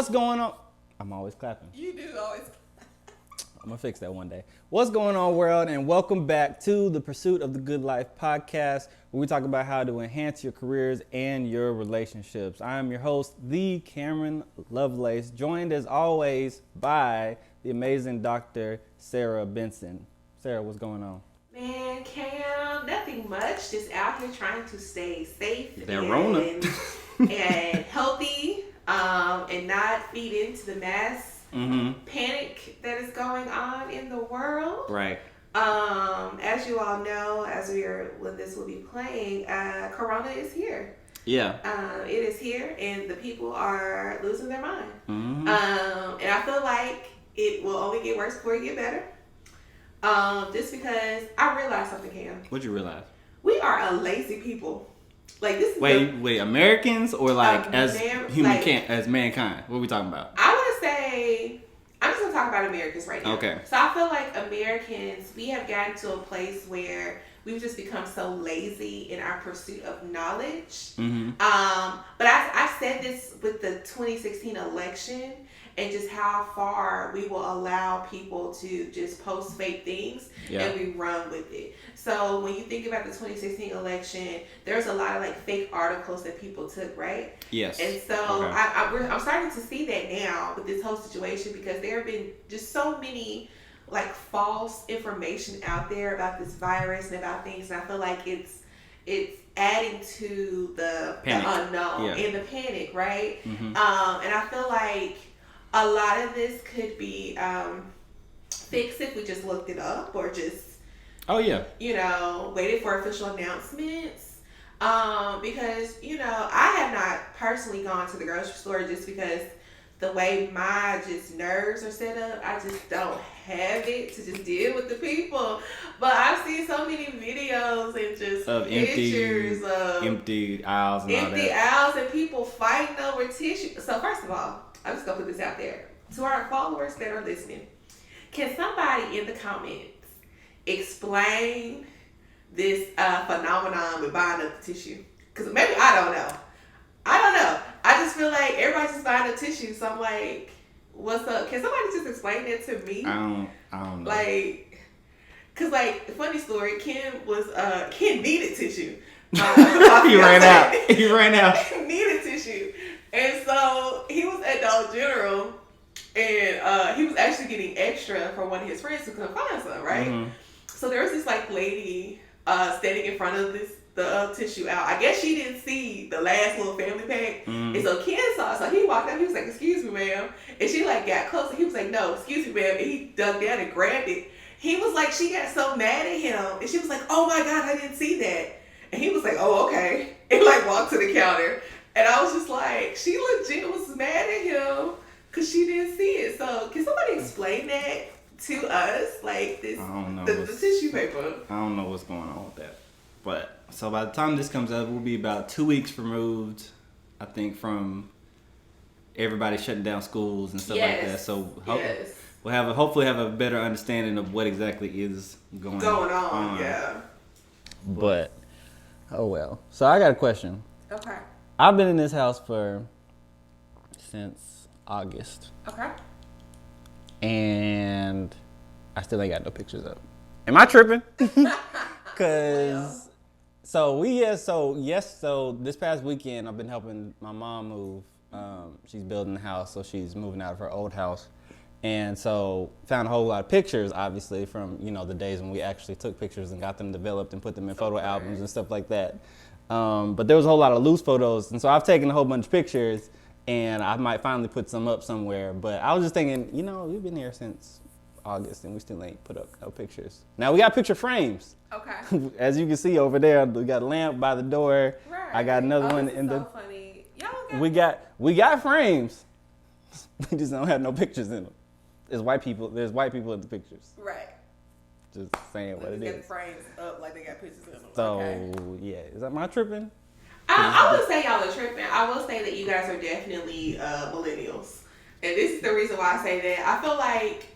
What's going on? I'm always clapping. You do always. I'm gonna fix that one day. What's going on, world? And welcome back to the Pursuit of the Good Life podcast, where we talk about how to enhance your careers and your relationships. I am your host, the Kameron Lovelace, joined as always by the amazing Dr. Sara Benson. Sara, what's going on? Man, Cam, nothing much. Just out here trying to stay safe and healthy, and not feed into the mass panic that is going on in the world. Right. As you all know, when this will be playing, Corona is here. Yeah. It is here, and the people are losing their mind. Mm-hmm. And I feel like it will only get worse before it get better. Just because I realized something, Cam. What'd you realize? We are a lazy people. Like this. Is wait, Americans or like as mankind? What are we talking about? I want to say, I'm just gonna talk about Americans right now. Okay. So I feel like Americans, we have gotten to a place where we've just become so lazy in our pursuit of knowledge. Mm-hmm. But I said this with the 2016 election. And just how far we will allow people to just post fake things and we run with it. So when you think about the 2016 election, there's a lot of like fake articles that people took, right? Yes. And so I'm starting to see that now with this whole situation, because there have been just so many like false information out there about this virus and about things. And I feel like it's adding to the unknown and the panic, right? Mm-hmm. And I feel like a lot of this could be fixed if we just looked it up or just, waited for official announcements. Because, I have not personally gone to the grocery store just because the way my just nerves are set up, I just don't have it to just deal with the people. But I've seen so many videos and just of pictures of empty aisles and all that. Empty aisles and people fighting over tissue. So first of all, I'm just going to put this out there. To our followers that are listening, can somebody in the comments explain this phenomenon with buying up the tissue? Because maybe I don't know. I just feel like everybody's just buying up tissue. So I'm like, what's up? Can somebody just explain that to me? I don't know. Like, because like, funny story, Ken needed tissue. He ran out. He needed tissue. And so he was at Dollar General, and he was actually getting extra for one of his friends who couldn't find some, right? Mm-hmm. So there was this like lady standing in front of the tissue out. I guess she didn't see the last little family pack, and so Ken saw it. So he walked up. He was like, "Excuse me, ma'am," and she like got closer. He was like, "No, excuse me, ma'am," and he dug down and grabbed it. He was like, she got so mad at him, and she was like, "Oh my God, I didn't see that," and he was like, "Oh, okay," and like walked to the counter. And I was just like, she legit was mad at him because she didn't see it. So can somebody explain that to us? Like this, I don't know the tissue paper. I don't know what's going on with that. But so by the time this comes out, we'll be about 2 weeks removed, I think, from everybody shutting down schools and stuff like that. So we'll hopefully have a better understanding of what exactly is going on. Yeah. But oh well. So I got a question. Okay. I've been in this house since August. Okay. And I still ain't got no pictures up. Am I tripping? Cause so this past weekend I've been helping my mom move. She's building a house, so she's moving out of her old house. And so found a whole lot of pictures, obviously, from the days when we actually took pictures and got them developed and put them in photo albums and stuff like that. But there was a whole lot of loose photos, and so I've taken a whole bunch of pictures, and I might finally put some up somewhere. But I was just thinking, we've been here since August, and we still ain't put up no pictures. Now we got picture frames. Okay. As you can see over there, we got a lamp by the door. Right. I got another one in the. So funny. We got frames. We just don't have no pictures in them. There's white people in the pictures. Right. Just saying what it is. Got the frames up like they got pictures in them. So is that my tripping? I would say y'all are tripping. I will say that you guys are definitely millennials, and this is the reason why I say that. I feel like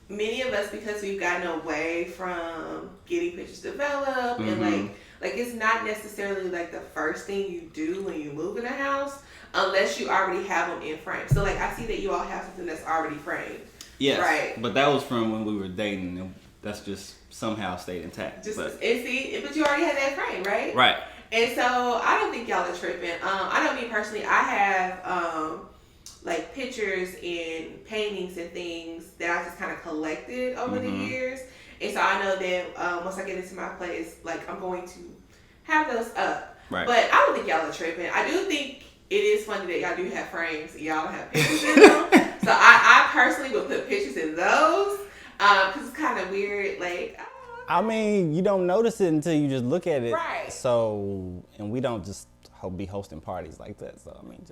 many of us, because we've gotten away from getting pictures developed and like it's not necessarily like the first thing you do when you move in a house, unless you already have them in frame. So like I see that you all have something that's already framed. Yes, right. But that was from when we were dating, and that's just somehow stayed intact. But you already had that frame, right? Right. And so I don't think y'all are tripping. I know me personally, I have like pictures and paintings and things that I just kind of collected over the years. And so I know that once I get into my place, like I'm going to have those up. Right. But I don't think y'all are tripping. I do think it is funny that y'all do have frames and y'all don't have pictures in them. So I personally would put pictures in those because it's kind of weird. Like, I mean, you don't notice it until you just look at it. Right. So, and we don't just be hosting parties like that. So, I mean,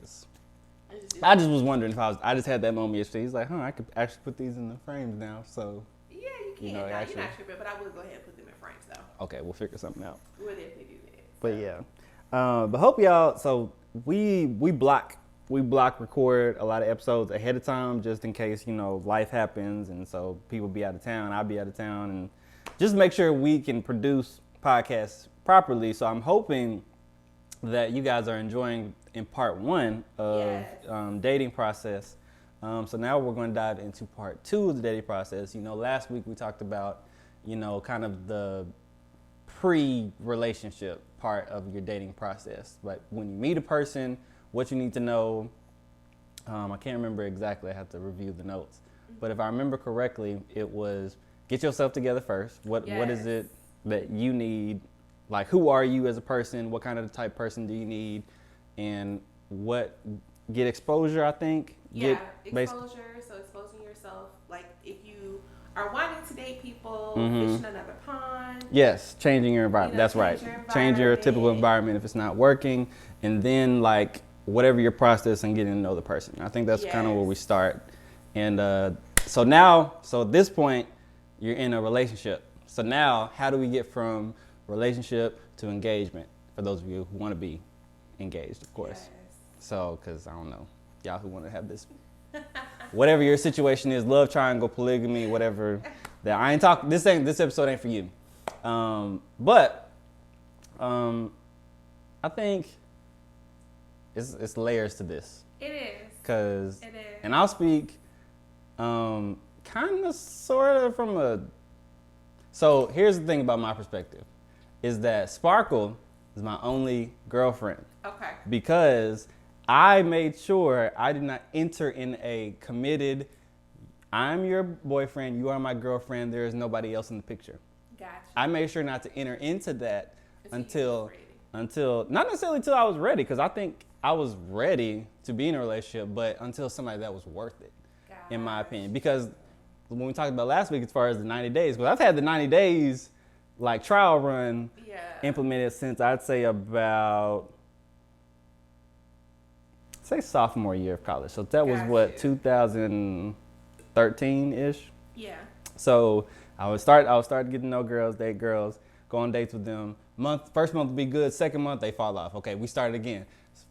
I just was wondering if I just had that moment yesterday. He's like, I could actually put these in the frames now. So, yeah, you can. You know, you're actually, not tripping, but I would go ahead and put them in frames though. Okay, we'll figure something out. We'll definitely do that. But yeah, but hope y'all. So we block record a lot of episodes ahead of time just in case life happens, and so people be out of town, I'll be out of town, and just make sure we can produce podcasts properly. So I'm hoping that you guys are enjoying in part 1 of dating process. So now we're going to dive into part 2 of the dating process. Last week we talked about, kind of the pre-relationship part of your dating process. But when you meet a person, what you need to know, I can't remember exactly, I have to review the notes. But if I remember correctly, it was get yourself together first. What is it that you need? Like, who are you as a person? What kind of type person do you need? And get exposure, I think. Yeah, exposure. So exposing yourself. Like, if you are wanting to date people, fishing another pond. Yes, changing your environment. That's right. Change your typical environment if it's not working. And then, like, whatever your process and getting to know the person. I think that's kind of where we start. And so at this point, you're in a relationship. So now, how do we get from relationship to engagement? For those of you who want to be engaged, of course. Yes. So, because I don't know, y'all who want to have this, whatever your situation is, love triangle, polygamy, whatever. That I ain't talking. This episode ain't for you. But I think it's layers to this. It is. And I'll speak kind of sort of from a. So here's the thing about my perspective, is that Sparkle is my only girlfriend. Okay. Because I made sure I did not enter in a committed, I'm your boyfriend, you are my girlfriend, there is nobody else in the picture. Gotcha. I made sure not to enter into that until not necessarily until I was ready, because I think I was ready to be in a relationship, but until somebody that was worth it, in my opinion. Because when we talked about last week as far as the 90 days, because I've had the 90 days like trial run implemented since I'd say about sophomore year of college. So that was what, 2013-ish? Yeah. So I would start getting to know girls, date girls, go on dates with them. First month would be good, second month they fall off. Okay, we started again.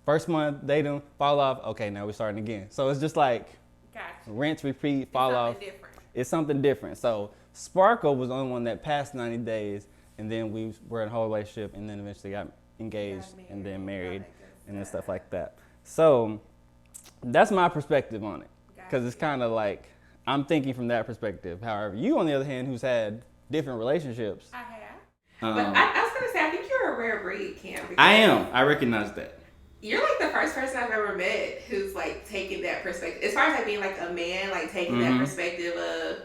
First month, date them, fall off. Okay, now we're starting again. So it's just like rinse, repeat, fall off. It's something different. So Sparkle was the only one that passed 90 days, and then we were in a whole relationship, and then eventually got engaged and then married and then stuff like that. So that's my perspective on it, because it's kind of like I'm thinking from that perspective. However, you, on the other hand, who's had different relationships. I have. But I was going to say, I think you're a rare breed, Cam. I am. I recognize that. You're like the first person I've ever met who's like taking that perspective. As far as like being like a man, like taking that perspective of,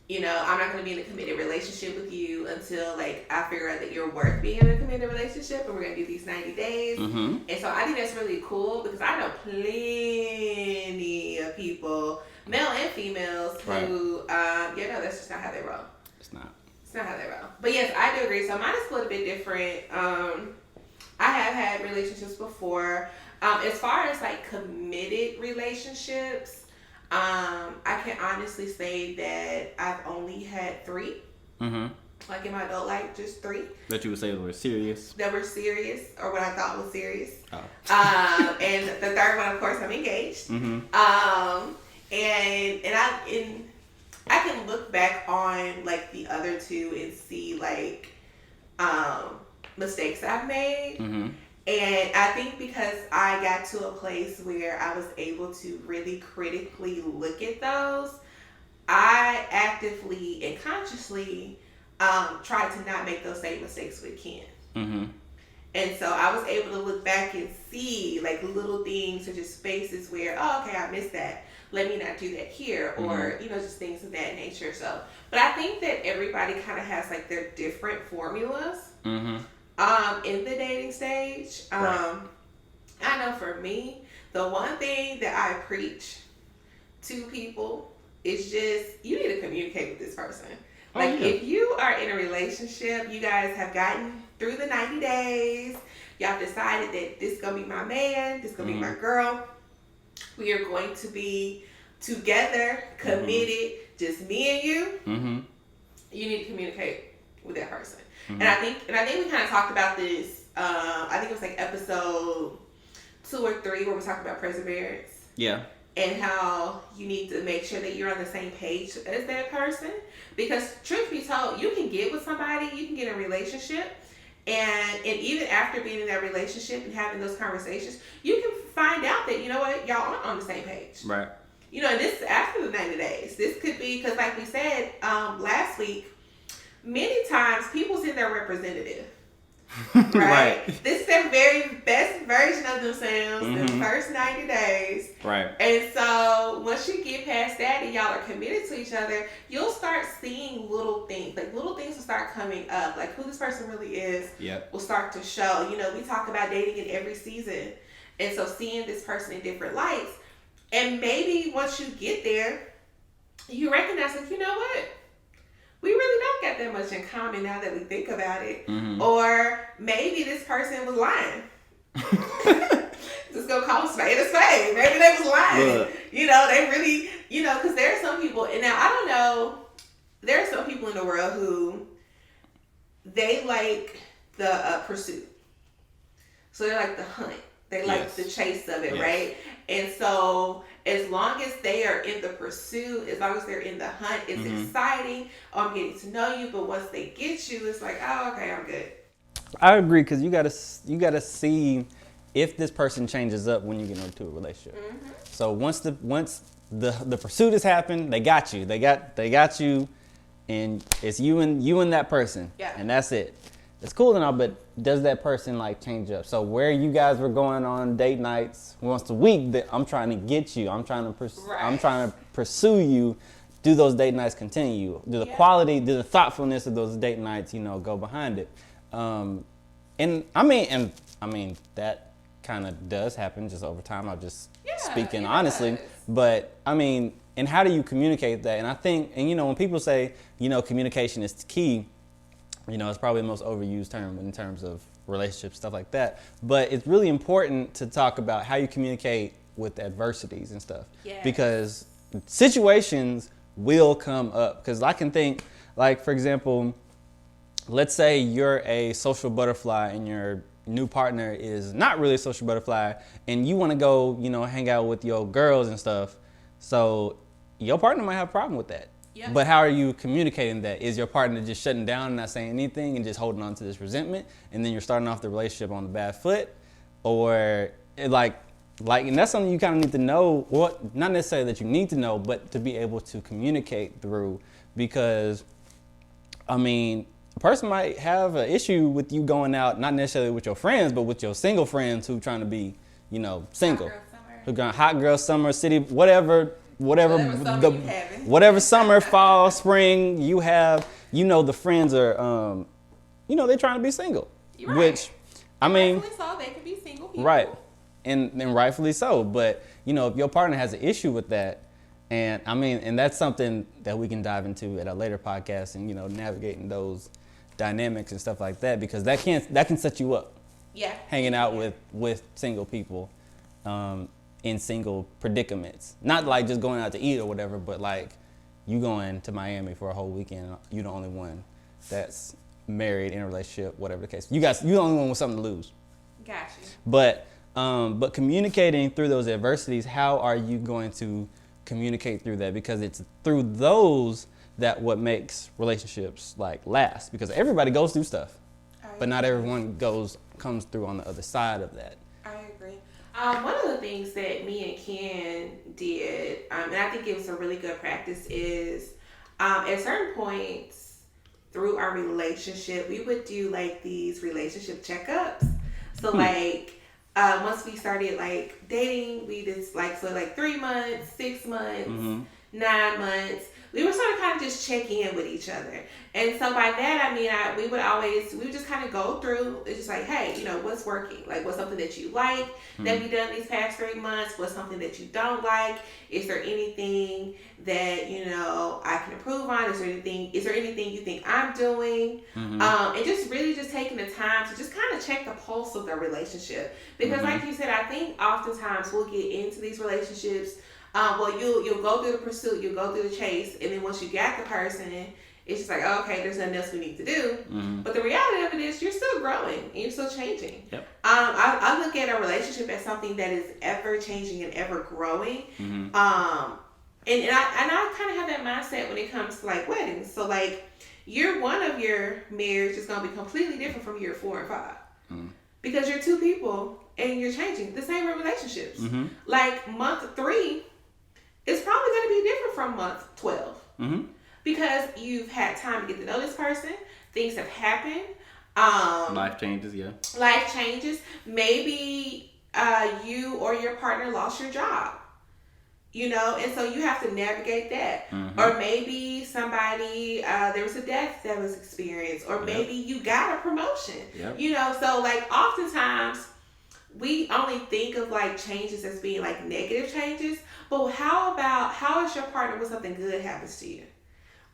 I'm not going to be in a committed relationship with you until like I figure out that you're worth being in a committed relationship, and we're going to do these 90 days. And so I think that's really cool, because I know plenty of people, male and females, who, that's just not how they roll. It's not how they roll. But yes, I do agree. So mine is a little bit different. I have had relationships before. As far as like committed relationships, I can honestly say that I've only had 3. Like in my adult life, just 3. That you would say were serious? That were serious, or what I thought was serious. And the third one, of course, I'm engaged. And I can look back on like the other 2 and see like mistakes I've made. Mm-hmm. And I think because I got to a place where I was able to really critically look at those, I actively and consciously tried to not make those same mistakes with Ken. Mm-hmm. And so I was able to look back and see like little things or just spaces where, oh, okay, I missed that. Let me not do that here, or just things of that nature. So, but I think that everybody kind of has like their different formulas in the dating stage. Right. I know for me, the one thing that I preach to people is just you need to communicate with this person. Like if you are in a relationship, you guys have gotten through the 90 days, y'all decided that this is gonna be my man, this is gonna be my girl. We are going to be together, committed, just me and you. You need to communicate with that person. And I think we kind of talked about this. I think it was like episode 2 or 3 where we talked about perseverance. Yeah. And how you need to make sure that you're on the same page as that person. Because truth be told, you can get with somebody, you can get in a relationship, and even after being in that relationship and having those conversations, you can find out that, you know what, y'all aren't on the same page. Right. And this is after the 90 days. This could be, because like we said last week, many times people's in their representative. Right? This is their very best version of themselves in the first 90 days. Right. And so once you get past that and y'all are committed to each other, you'll start seeing little things. Like little things will start coming up. Like who this person really is will start to show. We talk about dating in every season. And so seeing this person in different lights. And maybe once you get there, you recognize, like, you know what? We really don't got that much in common now that we think about it. Or maybe this person was lying. Just gonna call a spade a spade. Maybe they was lying. They really, because there are some people, and now I don't know, there are some people in the world who they like the pursuit. So they like the hunt. They like the chase of it, right? And so as long as they are in the pursuit, as long as they're in the hunt, it's exciting. Oh, I'm getting to know you. But once they get you, it's like, oh, okay, I'm good. I agree, because you gotta see if this person changes up when you get into a relationship. So once the pursuit has happened, they got you. They got you, and it's you and that person. Yeah. And that's it. It's cool and all, but does that person like change up? So where you guys were going on date nights once a week, that I'm trying to get you, I'm trying to pursue you. Do those date nights continue? Do the quality, do the thoughtfulness of those date nights, go behind it? And I mean that kind of does happen just over time. I'm just speaking honestly, but I mean, and how do you communicate that? And I think, and when people say, communication is key. It's probably the most overused term in terms of relationships, stuff like that. But it's really important to talk about how you communicate with adversities and stuff. Yes. Because situations will come up. Because I can think, like, for example, let's say you're a social butterfly and your new partner is not really a social butterfly, and you want to go, hang out with your girls and stuff. So your partner might have a problem with that. Yep. But how are you communicating that? Is your partner just shutting down and not saying anything and just holding on to this resentment, and then you're starting off the relationship on the bad foot? Or and that's something you kind of need to know, or not necessarily that you need to know, but to be able to communicate through, because a person might have an issue with you going out, not necessarily with your friends, but with your single friends who trying to be, single. Who going hot girl summer, city, whatever summer, fall, spring you have, the friends are, they're trying to be single. Right. Which, rightfully so, they can be single people. Right. And rightfully so. But, if your partner has an issue with that, and that's something that we can dive into at a later podcast and, navigating those dynamics and stuff like that, because that can set you up. Yeah. Hanging out with single people. In single predicaments, not like just going out to eat or whatever, but like you going to Miami for a whole weekend. You're the only one that's married in a relationship, whatever the case. You're the only one with something to lose. Gotcha. But communicating through those adversities, how are you going to communicate through that? Because it's through those that what makes relationships like last. Because everybody goes through stuff. but not everyone comes through on the other side of that. I agree. One of the things that me and Ken did, and I think it was a really good practice, is at certain points through our relationship, we would do like these relationship checkups. So like once we started like dating, we just like 3 months, 6 months, 9 months. We were sort of kind of just checking in with each other. And so by that, I mean, we would just kind of go through. It's just like, hey, you know, what's working? Like, what's something that you like that we've done these past 3 months? What's something that you don't like? Is there anything that, you know, I can improve on? Is there anything you think I'm doing? And just really just taking the time to just kind of check the pulse of the relationship. Because like you said, I think oftentimes we'll get into these relationships. You'll go through the pursuit, you'll go through the chase, and then once you got the person, it's just like, oh, okay, there's nothing else we need to do. But the reality of it is you're still growing and you're still changing. Yep. I look at a relationship as something that is ever changing and ever growing. And I kind of have that mindset when it comes to like weddings. So like year 1 of your marriage is going to be completely different from year 4 and 5. Because you're 2 people and you're changing. The same with relationships. Like month 3 is probably going to be different from month 12. Because you've had time to get to know this person. Things have happened. Life changes, yeah. Life changes. Maybe you or your partner lost your job. You know, and so you have to navigate that. Or maybe somebody, there was a death that was experienced. Or maybe you got a promotion. You know, so like oftentimes we only think of like changes as being like negative changes. But how is your partner when something good happens to you?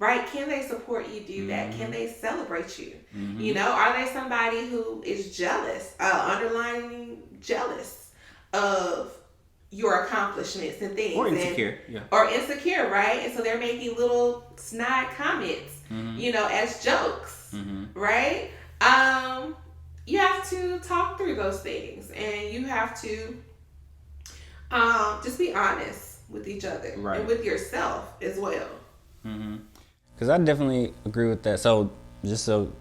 Right? Can they support you do that? Can they celebrate you? You know, are they somebody who is jealous, underlining jealous of your accomplishments and things? Or insecure, Or insecure, right? And so they're making little snide comments, you know, as jokes, right? You have to talk through those things, and you have to just be honest with each other and with yourself as well. Because I definitely agree with that. So just so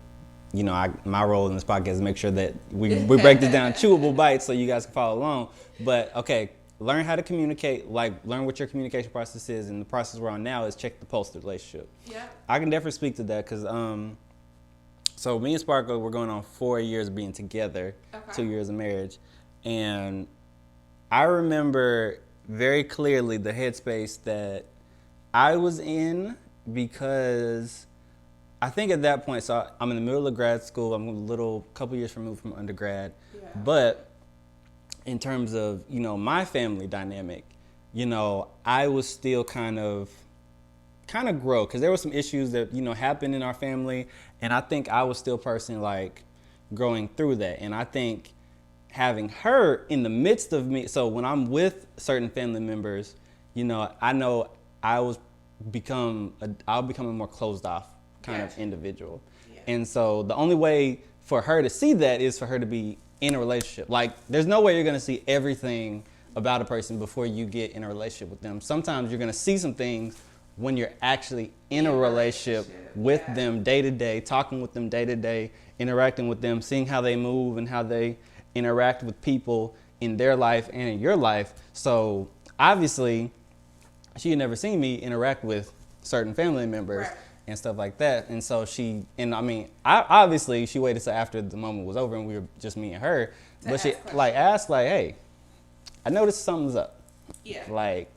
you know, my role in this podcast is make sure that we break this down chewable bites so you guys can follow along. But okay, learn how to communicate, like learn what your communication process is, and the process we're on now is check the pulse of the relationship. I can definitely speak to that because so me and Sparkle, we're going on 4 years of being together, 2 years of marriage, and I remember very clearly the headspace that I was in, because I think at that point, so I'm in the middle of grad school, I'm a couple years removed from undergrad, but in terms of, you know, my family dynamic, you know, I was still kind of grow, because there were some issues that, you know, happened in our family, and I think I was still personally like growing through that. And I think having her in the midst of me, so when I'm with certain family members, you know I'll become a more closed off kind of individual. And so the only way for her to see that is for her to be in a relationship. Like, there's no way you're going to see everything about a person before you get in a relationship with them. Sometimes you're going to see some things when you're actually in a relationship with them day to day, talking with them day to day, interacting with them, seeing how they move and how they interact with people in their life and in your life. So obviously she had never seen me interact with certain family members and stuff like that. And so obviously she waited till after the moment was over and we were just me and her, but she asked like, hey, I noticed something's up. Like,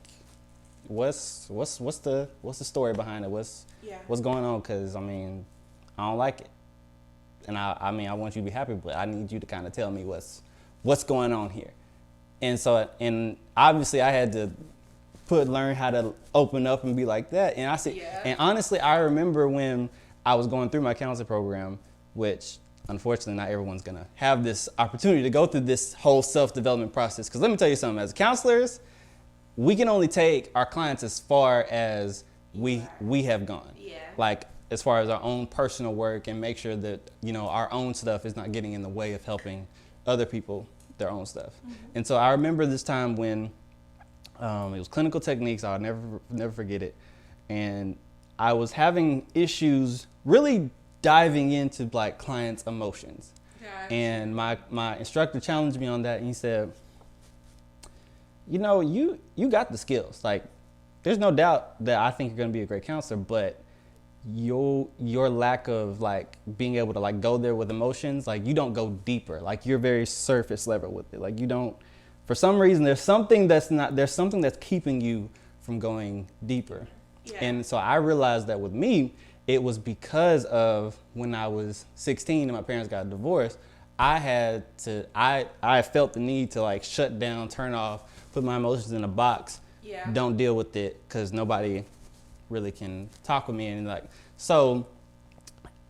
what's the story behind it? What's going on? Because I don't like it. And I want you to be happy, but I need you to kind of tell me what's going on here. And so, and obviously I had to learn how to open up and be like that. And and honestly, I remember when I was going through my counseling program, which unfortunately not everyone's gonna have this opportunity to go through this whole self-development process. Because let me tell you something, as counselors, we can only take our clients as far as we have gone. Like, as far as our own personal work, and make sure that, you know, our own stuff is not getting in the way of helping other people their own stuff. And so I remember this time when it was clinical techniques. I'll never forget it. And I was having issues really diving into like clients' emotions. Gotcha. And my instructor challenged me on that, and he said, you know, you got the skills. Like, there's no doubt that I think you're gonna be a great counselor, but your lack of like being able to like go there with emotions, like you don't go deeper. Like you're very surface level with it. Like you don't, for some reason, there's something that's keeping you from going deeper. Yeah. And so I realized that with me, it was because of when I was 16 and my parents got divorced, I felt the need to like shut down, turn off, put my emotions in a box, don't deal with it because nobody really can talk with me. And like, so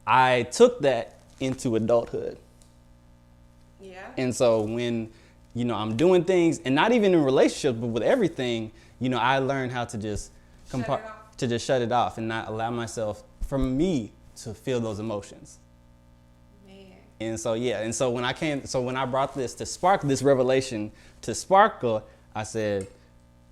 I took that into adulthood. Yeah. And so when, you know, I'm doing things, and not even in relationships, but with everything, you know, I learned how to just shut it off and not allow myself, from me, to feel those emotions. Man. And so, yeah. And so when I brought this to spark, this revelation to sparkle, I said,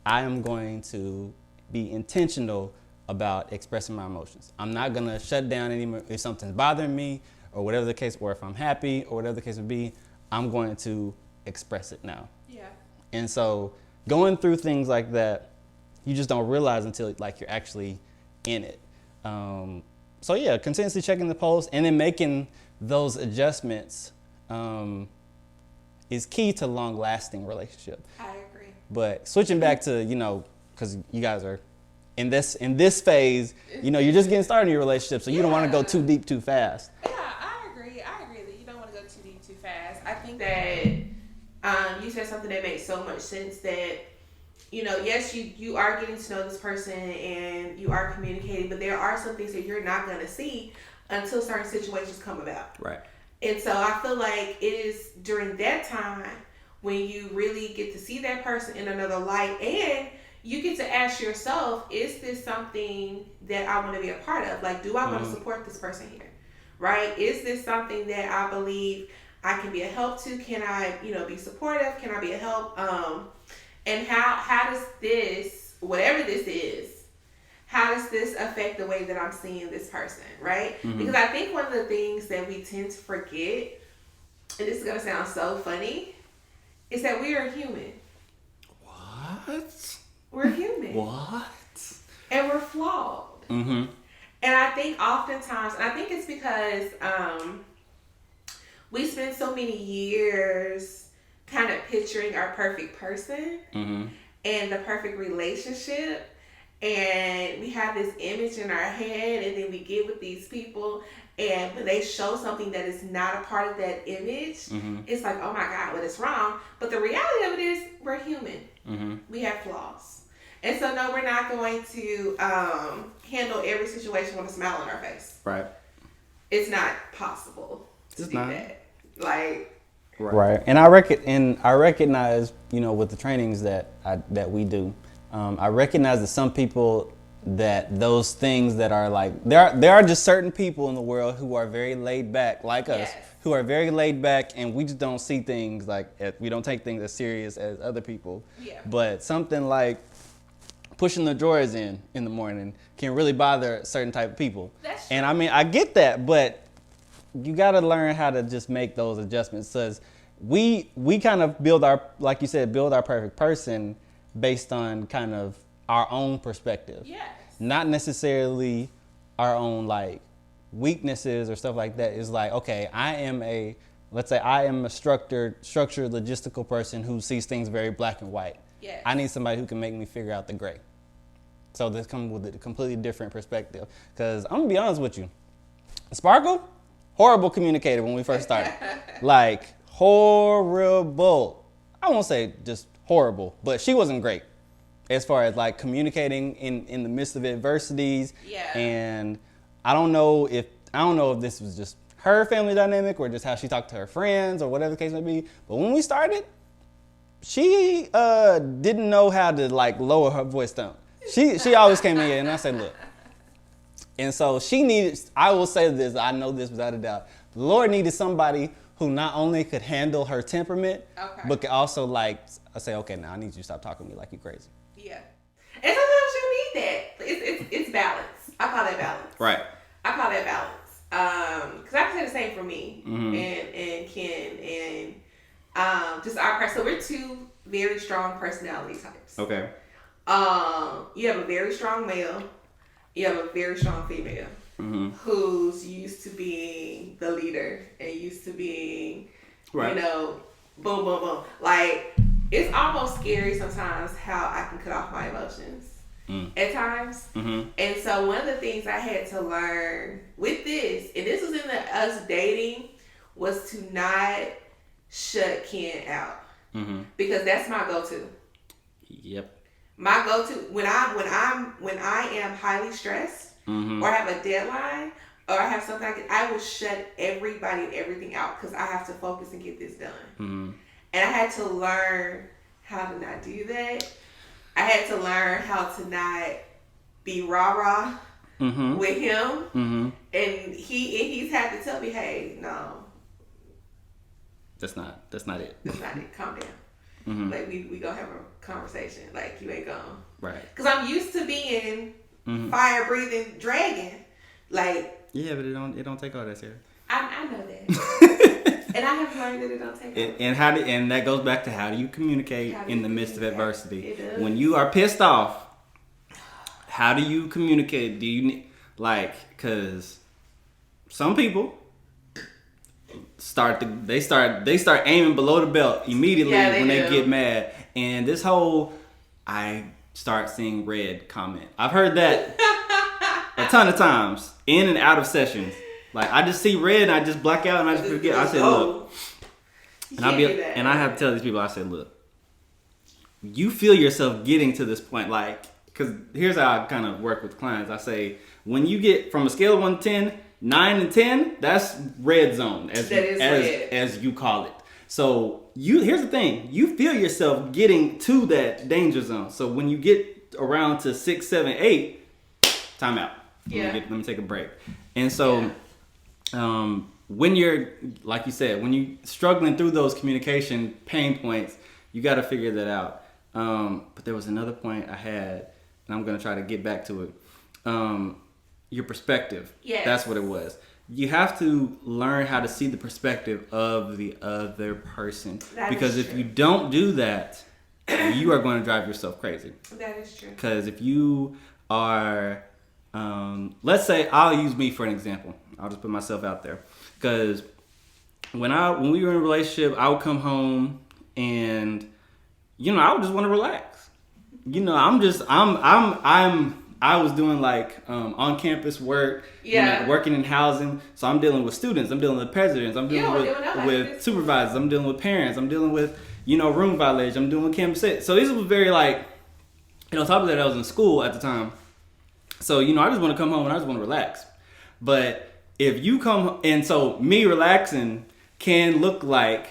I am going to be intentional about expressing my emotions. I'm not going to shut down anymore if something's bothering me or whatever the case, or if I'm happy or whatever the case would be, I'm going to express it now. Yeah. And so going through things like that, you just don't realize until like you're actually in it. So yeah, continuously checking the pulse and then making those adjustments is key to long-lasting relationship. I agree. But switching back to, you know, because you guys are in this phase, you know, you're just getting started in your relationship, so you don't want to go too deep too fast. Yeah, I agree that you don't want to go too deep too fast. I think that you said something that makes so much sense, that, you know, yes, you are getting to know this person and you are communicating, but there are some things that you're not going to see until certain situations come about. Right. And so I feel like it is during that time when you really get to see that person in another light, and you get to ask yourself, is this something that I want to be a part of? Like, do I want to support this person here? Right? Is this something that I believe I can be a help to? Can I, you know, be supportive? Can I be a help? And how does this, whatever this is, how does this affect the way that I'm seeing this person, right? Mm-hmm. Because I think one of the things that we tend to forget, and this is going to sound so funny, is that we are human. What? We're human. What? And we're flawed. Mm-hmm. And I think oftentimes, and I think it's because we spend so many years kind of picturing our perfect person and the perfect relationship, and we have this image in our head, and then we get with these people, and when they show something that is not a part of that image, it's like, oh my God, what is wrong? But the reality of it is, we're human. We have flaws. And so no, we're not going to handle every situation with a smile on our face. Right. It's not possible to do that. Like, right. And I recognize, you know, with the trainings that we do, I recognize that some people, that those things that are like, there are just certain people in the world who are very laid back, like us, who are very laid back, and we just don't see things like, we don't take things as serious as other people. Yeah. But something like pushing the drawers in the morning can really bother certain type of people. That's true. And I mean, I get that, but you got to learn how to just make those adjustments. Because we kind of build our perfect person based on kind of our own perspective. Yes. Not necessarily our own like weaknesses or stuff like that. It's like, okay, let's say I am a structured logistical person who sees things very black and white. Yes. I need somebody who can make me figure out the gray. So this comes with a completely different perspective. Because I'm going to be honest with you. Sparkle, horrible communicator when we first started. Like, horrible. I won't say just horrible, but she wasn't great as far as like communicating in the midst of adversities. Yeah. And I don't know if this was just her family dynamic or just how she talked to her friends or whatever the case may be. But when we started, she didn't know how to like lower her voice down. She always came in and I said, look. And so I will say this, I know this without a doubt. The Lord needed somebody who not only could handle her temperament, but could also like, I say, okay, now I need you to stop talking to me like you're crazy. Yeah. And sometimes you need that. It's balance. I call that balance. Right. I call that balance. say the same for me and Ken and just our person. So we're two very strong personality types. Okay. You have a very strong male. You have a very strong female who's used to being the leader and used to being, you know, boom, boom, boom. Like, it's almost scary sometimes how I can cut off my emotions at times. And so one of the things I had to learn with this, and this was in us dating, was to not shut Ken out. Because that's my go-to. Yep. My go-to when I am highly stressed or have a deadline or I have something I will shut everybody and everything out because I have to focus and get this done. And I had to learn how to not do that. I had to learn how to not be rah-rah with him. And he's had to tell me, hey, no. That's not it. That's not it. Calm down. Like, we gonna have a conversation. Like, you ain't gonna. Right. Because I'm used to being fire-breathing dragon. Like. Yeah, but it don't take all that, Sarah. I know that. And I have learned that it don't take all that. And that goes back to how do you communicate in the midst of adversity? When you are pissed off, how do you communicate? Do you because some people start aiming below the belt immediately when they get mad. And this whole I start seeing red comment. I've heard that a ton of times in and out of sessions. Like, I just see red and I just black out and I just forget. I said, look. And I have to tell these people, I said, look, you feel yourself getting to this point. Like, because here's how I kind of work with clients. I say, when you get from a scale of 1 to 10, 9 and 10, that's red zone, as you call it. So here's the thing: you feel yourself getting to that danger zone. So when you get around to 6, 7, 8, time out. Let me take a break. And so when you're, like you said, when you're struggling through those communication pain points, you got to figure that out. But there was another point I had, and I'm gonna try to get back to it. Your perspective. Yes. That's what it was. You have to learn how to see the perspective of the other person. Because if you don't do that, you are going to drive yourself crazy. That is true. Because if you are, let's say, I'll use me for an example. I'll just put myself out there. Because when we were in a relationship, I would come home and, I would just want to relax. I was doing on campus work, working in housing. So I'm dealing with students, I'm dealing with presidents, I'm dealing with supervisors, I'm dealing with parents, I'm dealing with, room violations, I'm dealing with campus. So this was very on top of that, I was in school at the time. So, I just want to come home and I just want to relax. But if you come, and so me relaxing can look like,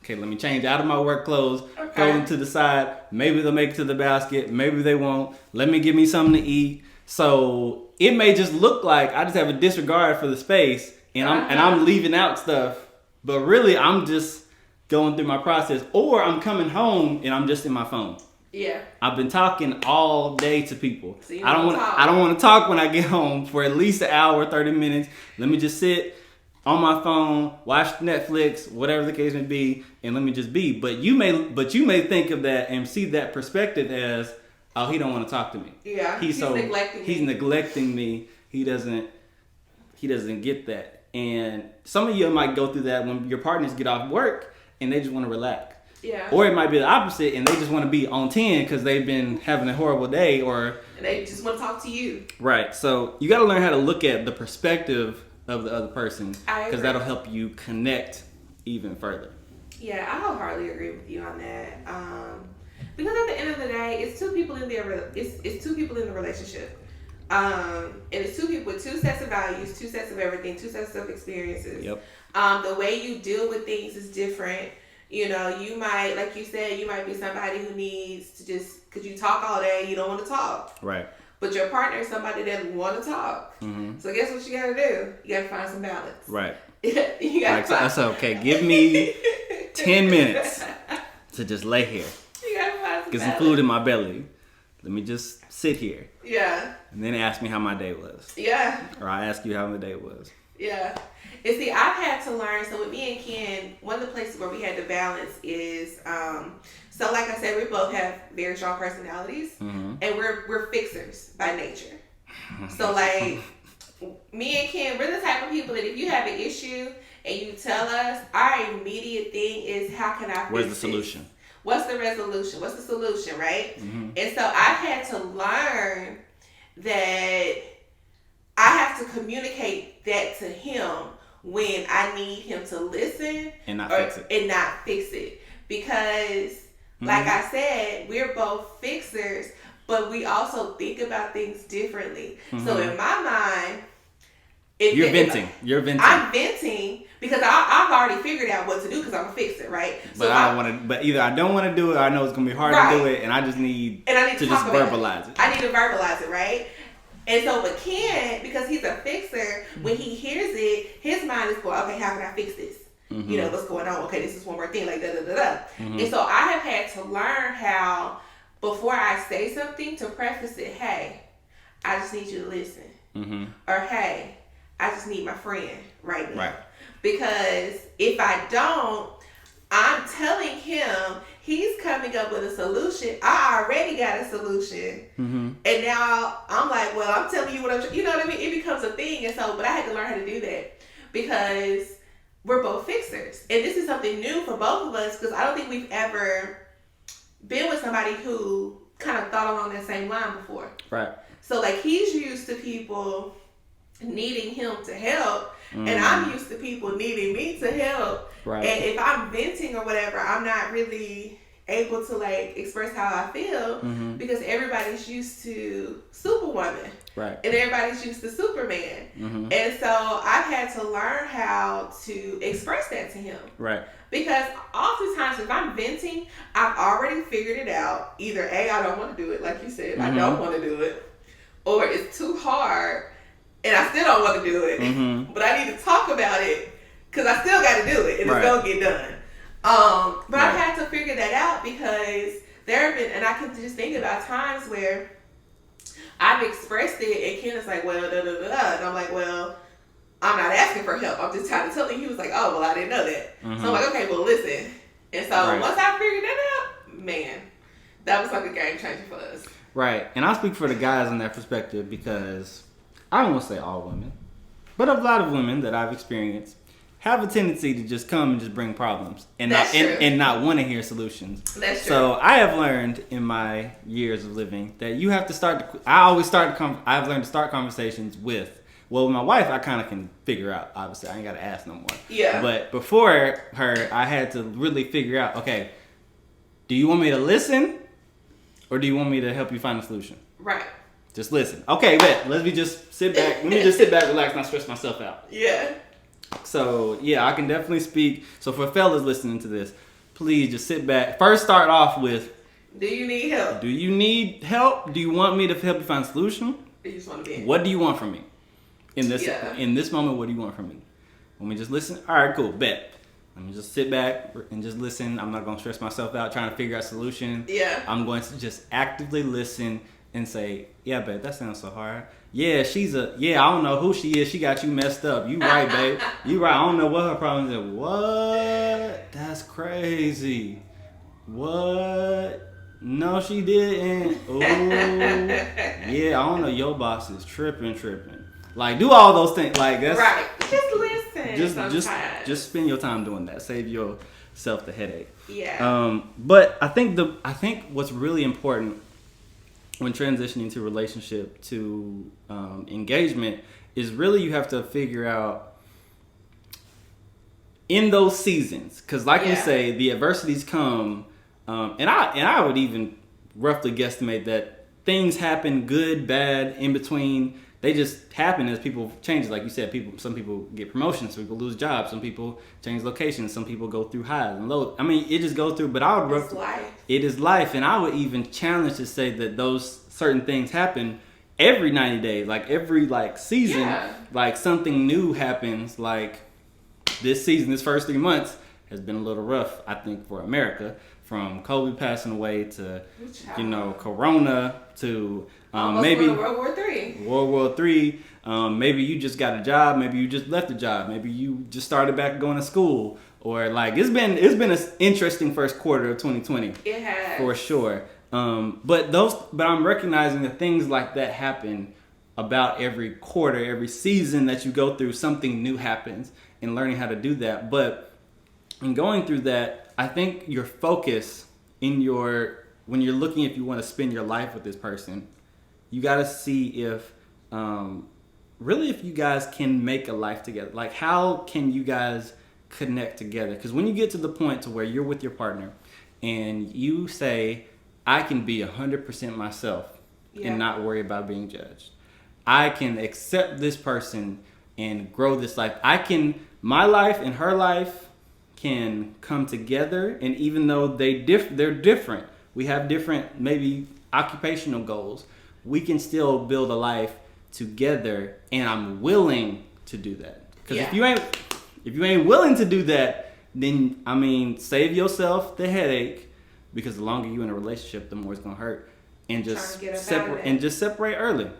okay, let me change out of my work clothes, throw them to the side. Maybe they'll make it to the basket. Maybe they won't. Let me give me something to eat. So it may just look like I just have a disregard for the space and I'm leaving out stuff. But really, I'm just going through my process. Or I'm coming home and I'm just in my phone. Yeah. I've been talking all day to people. So I don't want to talk when I get home for at least an hour, 30 minutes. Let me just sit on my phone, watch Netflix, whatever the case may be, and let me just be. But you may think of that and see that perspective as, oh, he don't want to talk to me. Yeah, he's neglecting me. He doesn't get that. And some of you might go through that when your partners get off work and they just want to relax. Yeah. Or it might be the opposite and they just want to be on 10 because they've been having a horrible day and they just want to talk to you. Right. So you got to learn how to look at the perspective of the other person, because that'll help you connect even further. Yeah, I wholeheartedly agree with you on that. Because at the end of the day, it's two people in it's two people in the relationship, and it's two people with two sets of values, two sets of everything, two sets of experiences. Yep. The way you deal with things is different. You might, like you said, you might be somebody who needs to just, because you talk all day, you don't want to talk. Right. But your partner is somebody that want to talk. Mm-hmm. So guess what you got to do? You got to find some balance. Right. You got to that's okay. Give me 10 minutes to just lay here. You got to find some Get some food in my belly. Let me just sit here. Yeah. And then ask me how my day was. Yeah. Or I ask you how my day was. Yeah. And see, I've had to learn. So with me and Ken, one of the places where we had to balance is, so like I said, we both have very strong personalities, and we're fixers by nature. So like, me and Ken, we're the type of people that if you have an issue and you tell us, our immediate thing is, how can I fix Where's the solution? What's the resolution? What's the solution, right? And so I had to learn that I have to communicate that to him when I need him to listen and not fix it. Because, like I said, we're both fixers, but we also think about things differently. So in my mind, you're venting. I'm venting because I've already figured out what to do because I'm a fixer, right? But so I don't want to. But either I don't want to do it, or I know it's gonna be hard to do it, and I just need to just verbalize it. I need to verbalize it, right? And so, but Ken, because he's a fixer, when he hears it, his mind is going, okay, how can I fix this? You know, what's going on? Okay, this is one more thing, like da-da-da-da. And so I have had to learn how, before I say something, to preface it, hey, I just need you to listen. Or, hey, I just need my friend right now. Right. Because if I don't, I'm telling him he's coming up with a solution. I already got a solution. And now I'm like, well, I'm telling you what I'm, you know what I mean? It becomes a thing. And so, but I had to learn how to do that because we're both fixers. And this is something new for both of us because I don't think we've ever been with somebody who kind of thought along that same line before. Right. So like he's used to people needing him to help. And I'm used to people needing me to help. Right. And if I'm venting or whatever, I'm not really able to like express how I feel because everybody's used to Superwoman. Right. And everybody's used to Superman. And so I've had to learn how to express that to him. Right. Because oftentimes if I'm venting, I've already figured it out. Either A, I don't want to do it, like you said, I don't want to do it, or it's too hard. And I still don't want to do it, but I need to talk about it because I still got to do it, and it's gonna get done. But I've had to figure that out because there have been, and I can just think about times where I've expressed it, and Ken is like, "Well, da da da da," and I'm like, "Well, I'm not asking for help. I'm just trying to tell him." He was like, "Oh, well, I didn't know that." So I'm like, "Okay, well, listen." And so once I figured that out, man, that was like a game changer for us. Right, and I speak for the guys in that perspective because I don't want to say all women, but a lot of women that I've experienced have a tendency to just come and just bring problems and not want to hear solutions. That's true. So I have learned in my years of living that you have to start. I've learned to start conversations with. Well, with my wife, I kind of can figure out. Obviously, I ain't got to ask no more. Yeah. But before her, I had to really figure out. Okay, do you want me to listen, or do you want me to help you find a solution? Right. Just listen. Okay, bet. Let me just sit back, relax, not stress myself out. Yeah. So, yeah, I can definitely speak. So, for fellas listening to this, please just sit back. First, start off with, do you need help? Do you need help? Do you want me to help you find a solution? You just want to be. What do you want from me? In this moment, what do you want from me? Want me to just listen? All right, cool, bet. Let me just sit back and just listen. I'm not going to stress myself out trying to figure out a solution. Yeah. I'm going to just actively listen and say, yeah, babe, that sounds so hard. Yeah, I don't know who she is. She got you messed up. You right, babe. You right. I don't know what her problem is. What? That's crazy. What? No, she didn't. Oh, yeah, I don't know. Your boss is tripping. Like, do all those things. Like, that's right. Just listen. Just spend your time doing that. Save yourself the headache. Yeah. But I think what's really important when transitioning to relationship to engagement is really you have to figure out in those seasons, because like you say, the adversities come, and I would even roughly guesstimate that things happen, good, bad, in between. They just happen as people change. Like you said, some people get promotions, some people lose jobs, some people change locations, some people go through highs and lows. I mean, it just goes through. But I would it is life, and I would even challenge to say that those certain things happen every 90 days, like every season, like something new happens. Like this season, this first 3 months has been a little rough, I think, for America. From Kobe passing away to, Corona to maybe World War III. World War III. Maybe you just got a job. Maybe you just left a job. Maybe you just started back going to school. Or like it's been an interesting first quarter of 2020. It has, for sure. But I'm recognizing that things like that happen about every quarter, every season that you go through. Something new happens, and learning how to do that. But in going through that, I think your focus when you're looking if you want to spend your life with this person, you got to see if really if you guys can make a life together. Like how can you guys connect together? Because when you get to the point to where you're with your partner and you say, I can be 100% myself and not worry about being judged. I can accept this person and grow this life. My life and her life can come together, and even though they're different, we have different maybe occupational goals, we can still build a life together, and I'm willing to do that. Because if you ain't willing to do that, then save yourself the headache, because the longer you in a relationship, the more it's gonna hurt, and just separate early.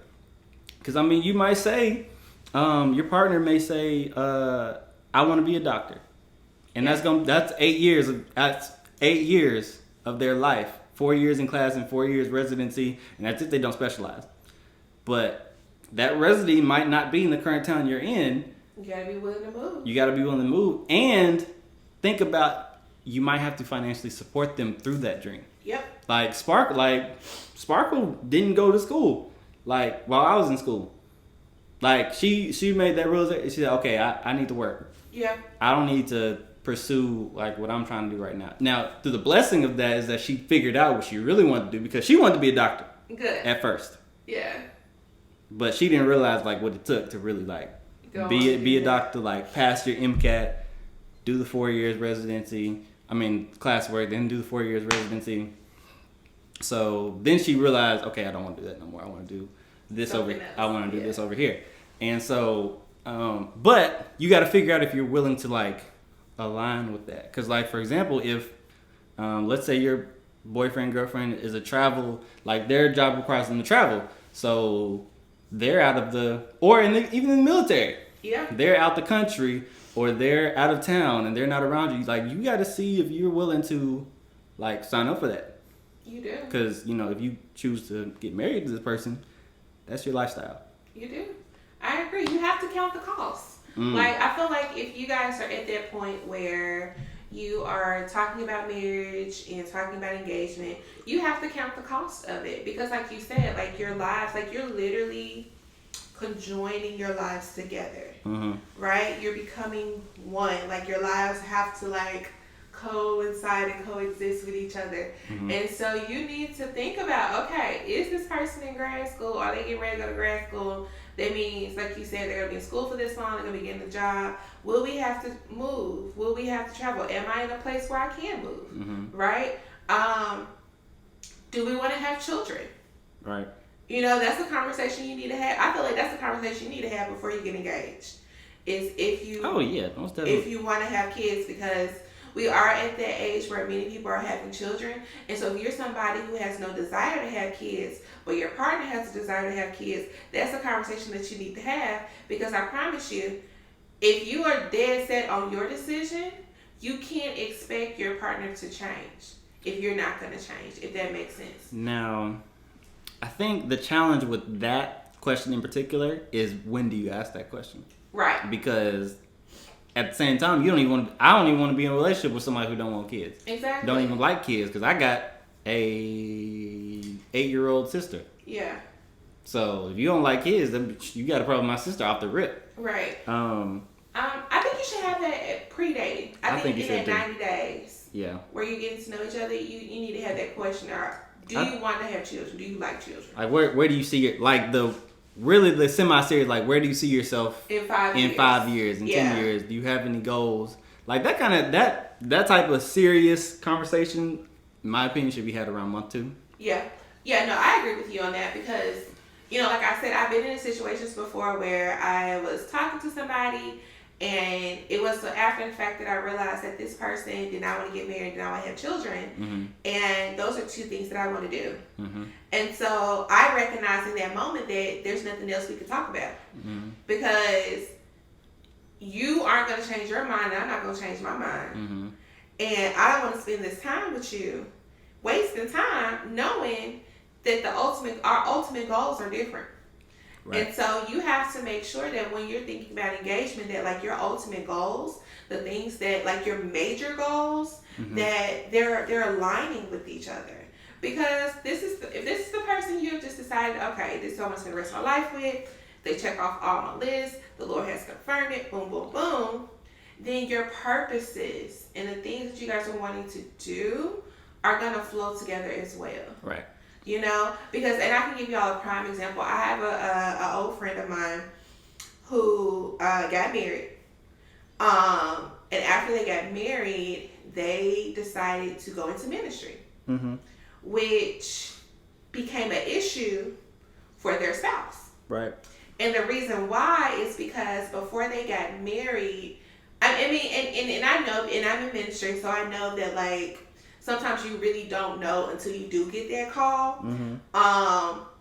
Because you might say, your partner may say, I want to be a doctor, and that's 8 years. That's 8 years of their life. 4 years in class and 4 years residency, and that's if they don't specialize. But that residency might not be in the current town you're in. You gotta be willing to move. And think about, you might have to financially support them through that dream. Yep. Like Sparkle didn't go to school. Like while I was in school, like she made that realization. She said, okay, I need to work. Yeah. I don't need to pursue like what I'm trying to do right now. Now, through the blessing of that is that she figured out what she really wanted to do, because she wanted to be a doctor. Good. At first. Yeah. But she didn't realize like what it took to really like be a doctor, like pass your MCAT, do the 4 years residency. Classwork, then do the 4 years residency. So then she realized, okay, I don't want to do that no more. I want to do this I want to do this over here. And so, but you got to figure out if you're willing to like align with that. Because like, for example, if let's say your boyfriend, girlfriend is like their job requires them to travel. So they're out of even in the military. Yeah. They're out the country, or they're out of town and they're not around you. Like, you got to see if you're willing to like sign up for that. You do. Because, if you choose to get married to this person, that's your lifestyle. You do. I agree. You have to count the costs. Like, I feel like if you guys are at that point where you are talking about marriage and talking about engagement, you have to count the cost of it. Because like you said, like your lives, like you're literally conjoining your lives together. Right? You're becoming one. Like your lives have to like coincide and coexist with each other. And so you need to think about, okay, is this person in grad school? Are they getting ready to go to grad school? That means, like you said, they're going to be in school for this long, they're going to be getting a job. Will we have to move? Will we have to travel? Am I in a place where I can move? Right? Do we want to have children? Right. That's a conversation you need to have. I feel like that's a conversation you need to have before you get engaged. Is if you most definitely. If you want to have kids, because we are at that age where many people are having children. And so if you're somebody who has no desire to have kids, but your partner has a desire to have kids, that's a conversation that you need to have. Because I promise you, if you are dead set on your decision, you can't expect your partner to change if you're not going to change, if that makes sense. Now, I think the challenge with that question in particular is, when do you ask that question? Right. Because at the same time, I don't even want to be in a relationship with somebody who don't want kids. Exactly. Don't even like kids, because I got a 8-year-old sister. Yeah. So if you don't like kids, then you got a problem with my sister off the rip. Right. I think you should have that at pre-dating. I think in that 90 days. Yeah. Where you're getting to know each other, you need to have that question. Do you want to have children? Do you like children? Like where do you see it? Like the semi-serious, like where do you see yourself in 5 years? In 5 years, in 10 years? Do you have any goals? Like that type of serious conversation, in my opinion, should be had around month 2. Yeah. Yeah, no, I agree with you on that, because, like I said, I've been in situations before where I was talking to somebody And it was after the fact that I realized that this person did not want to get married, did not want to have children. Mm-hmm. And those are two things that I want to do. Mm-hmm. And so I recognized in that moment that there's nothing else we could talk about. Mm-hmm. Because you aren't going to change your mind, and I'm not going to change my mind. Mm-hmm. And I don't want to spend this time with you, wasting time knowing that our ultimate goals are different. Right. And so you have to make sure that when you're thinking about engagement, that like your ultimate goals, the things that like your major goals, mm-hmm. that they're aligning with each other. Because if this is the person you've just decided, okay, this is who I'm going to spend the rest of my life with, they check off all my lists, the Lord has confirmed it, boom, boom, boom, then your purposes and the things that you guys are wanting to do are going to flow together as well. Right. You know, because, and I can give y'all a prime example. I have a old friend of mine who got married. And after they got married, they decided to go into ministry, mm-hmm. which became an issue for their spouse. Right. And the reason why is because before they got married, I mean, and I know, and I'm in ministry, so I know that like, sometimes you really don't know until you do get that call. Mm-hmm.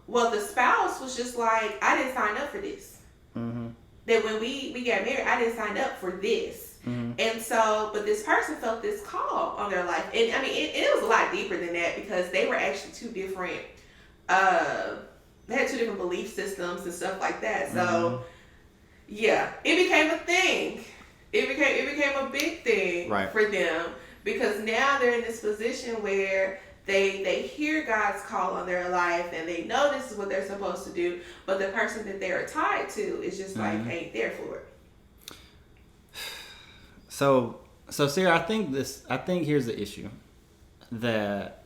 Well, the spouse was just like, I didn't sign up for this. Mm-hmm. That when we got married, I didn't sign up for this. Mm-hmm. And so, but this person felt this call on their life. And I mean, it was a lot deeper than that because they were actually two different, they had two different belief systems and stuff like that. So, mm-hmm. yeah, it became a thing. It became a big thing for them. Because now they're in this position where they hear God's call on their life and they know this is what they're supposed to do, but the person that they're tied to is just like mm-hmm. ain't there for it. So Sarah, I think here's the issue that,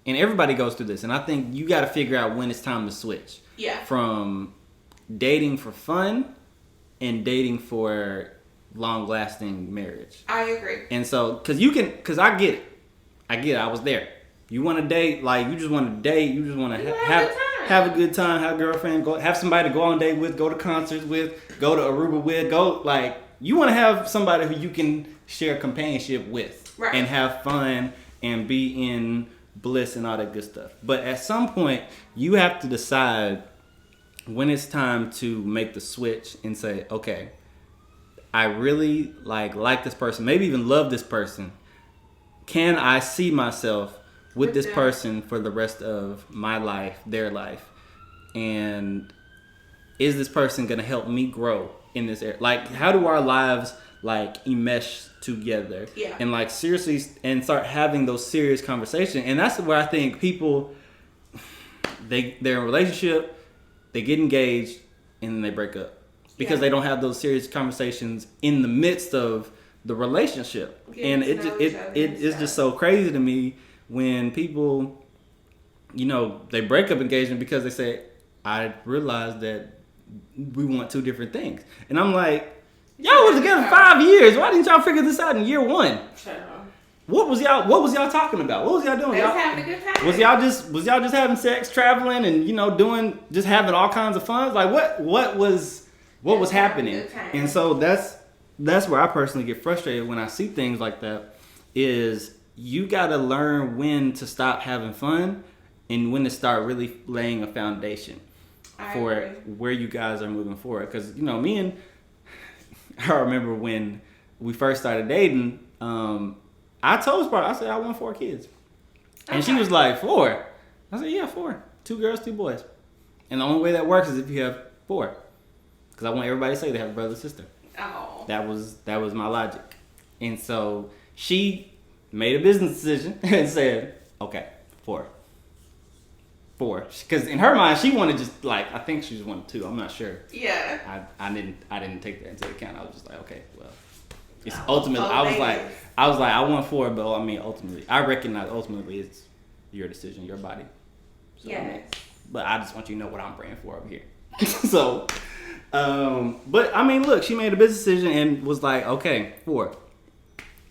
and everybody goes through this, and I think you got to figure out when it's time to switch. Yeah. From dating for fun and dating for long-lasting marriage. I agree. And so, because I get it. I was there. You want to date, like, you just want to date. You just want to have a good time, have a girlfriend, have somebody to go on a date with, go to concerts with, go to Aruba with, like, you want to have somebody who you can share companionship with and have fun and be in bliss and all that good stuff. But at some point, you have to decide when it's time to make the switch and say, okay, I really like this person, maybe even love this person. Can I see myself with this person for the rest of my life, their life? And is this person going to help me grow in this area? Like, how do our lives like enmesh together? Yeah. And like seriously, and start having those serious conversations. And that's where I think people, they're in a relationship, they get engaged, and then they break up. Because they don't have those serious conversations in the midst of the relationship. And it is just so crazy to me when people, you know, they break up engagement because they say, I realized that we want two different things. And I'm like, y'all was together 5 years. Why didn't y'all figure this out in year one? What was y'all talking about? What was y'all doing? Y'all having a good time. Was y'all just having sex, traveling, and you know, just having all kinds of fun? Like what was happening? And so that's where I personally get frustrated when I see things like that, is you got to learn when to stop having fun and when to start really laying a foundation for where you guys are moving forward. Because, you know, I remember when we first started dating, I told Sparta, I said, I want 4 kids. And she was like, 4? I said, yeah, 4. 2 girls, 2 boys. And the only way that works is if you have 4. Because I want everybody to say they have a brother or sister. Oh. That was my logic. And so she made a business decision and said, okay, 4. Because in her mind, she wanted just like, I think she just wanted 2. I'm not sure. Yeah. I didn't take that into account. I was just like, okay, well, it's ultimately. I was like, I want 4, but I mean, ultimately, I recognize ultimately it's your decision, your body. So, yes. I mean, but I just want you to know what I'm praying for over here. So, but I mean, look, she made a business decision and was like, okay, 4.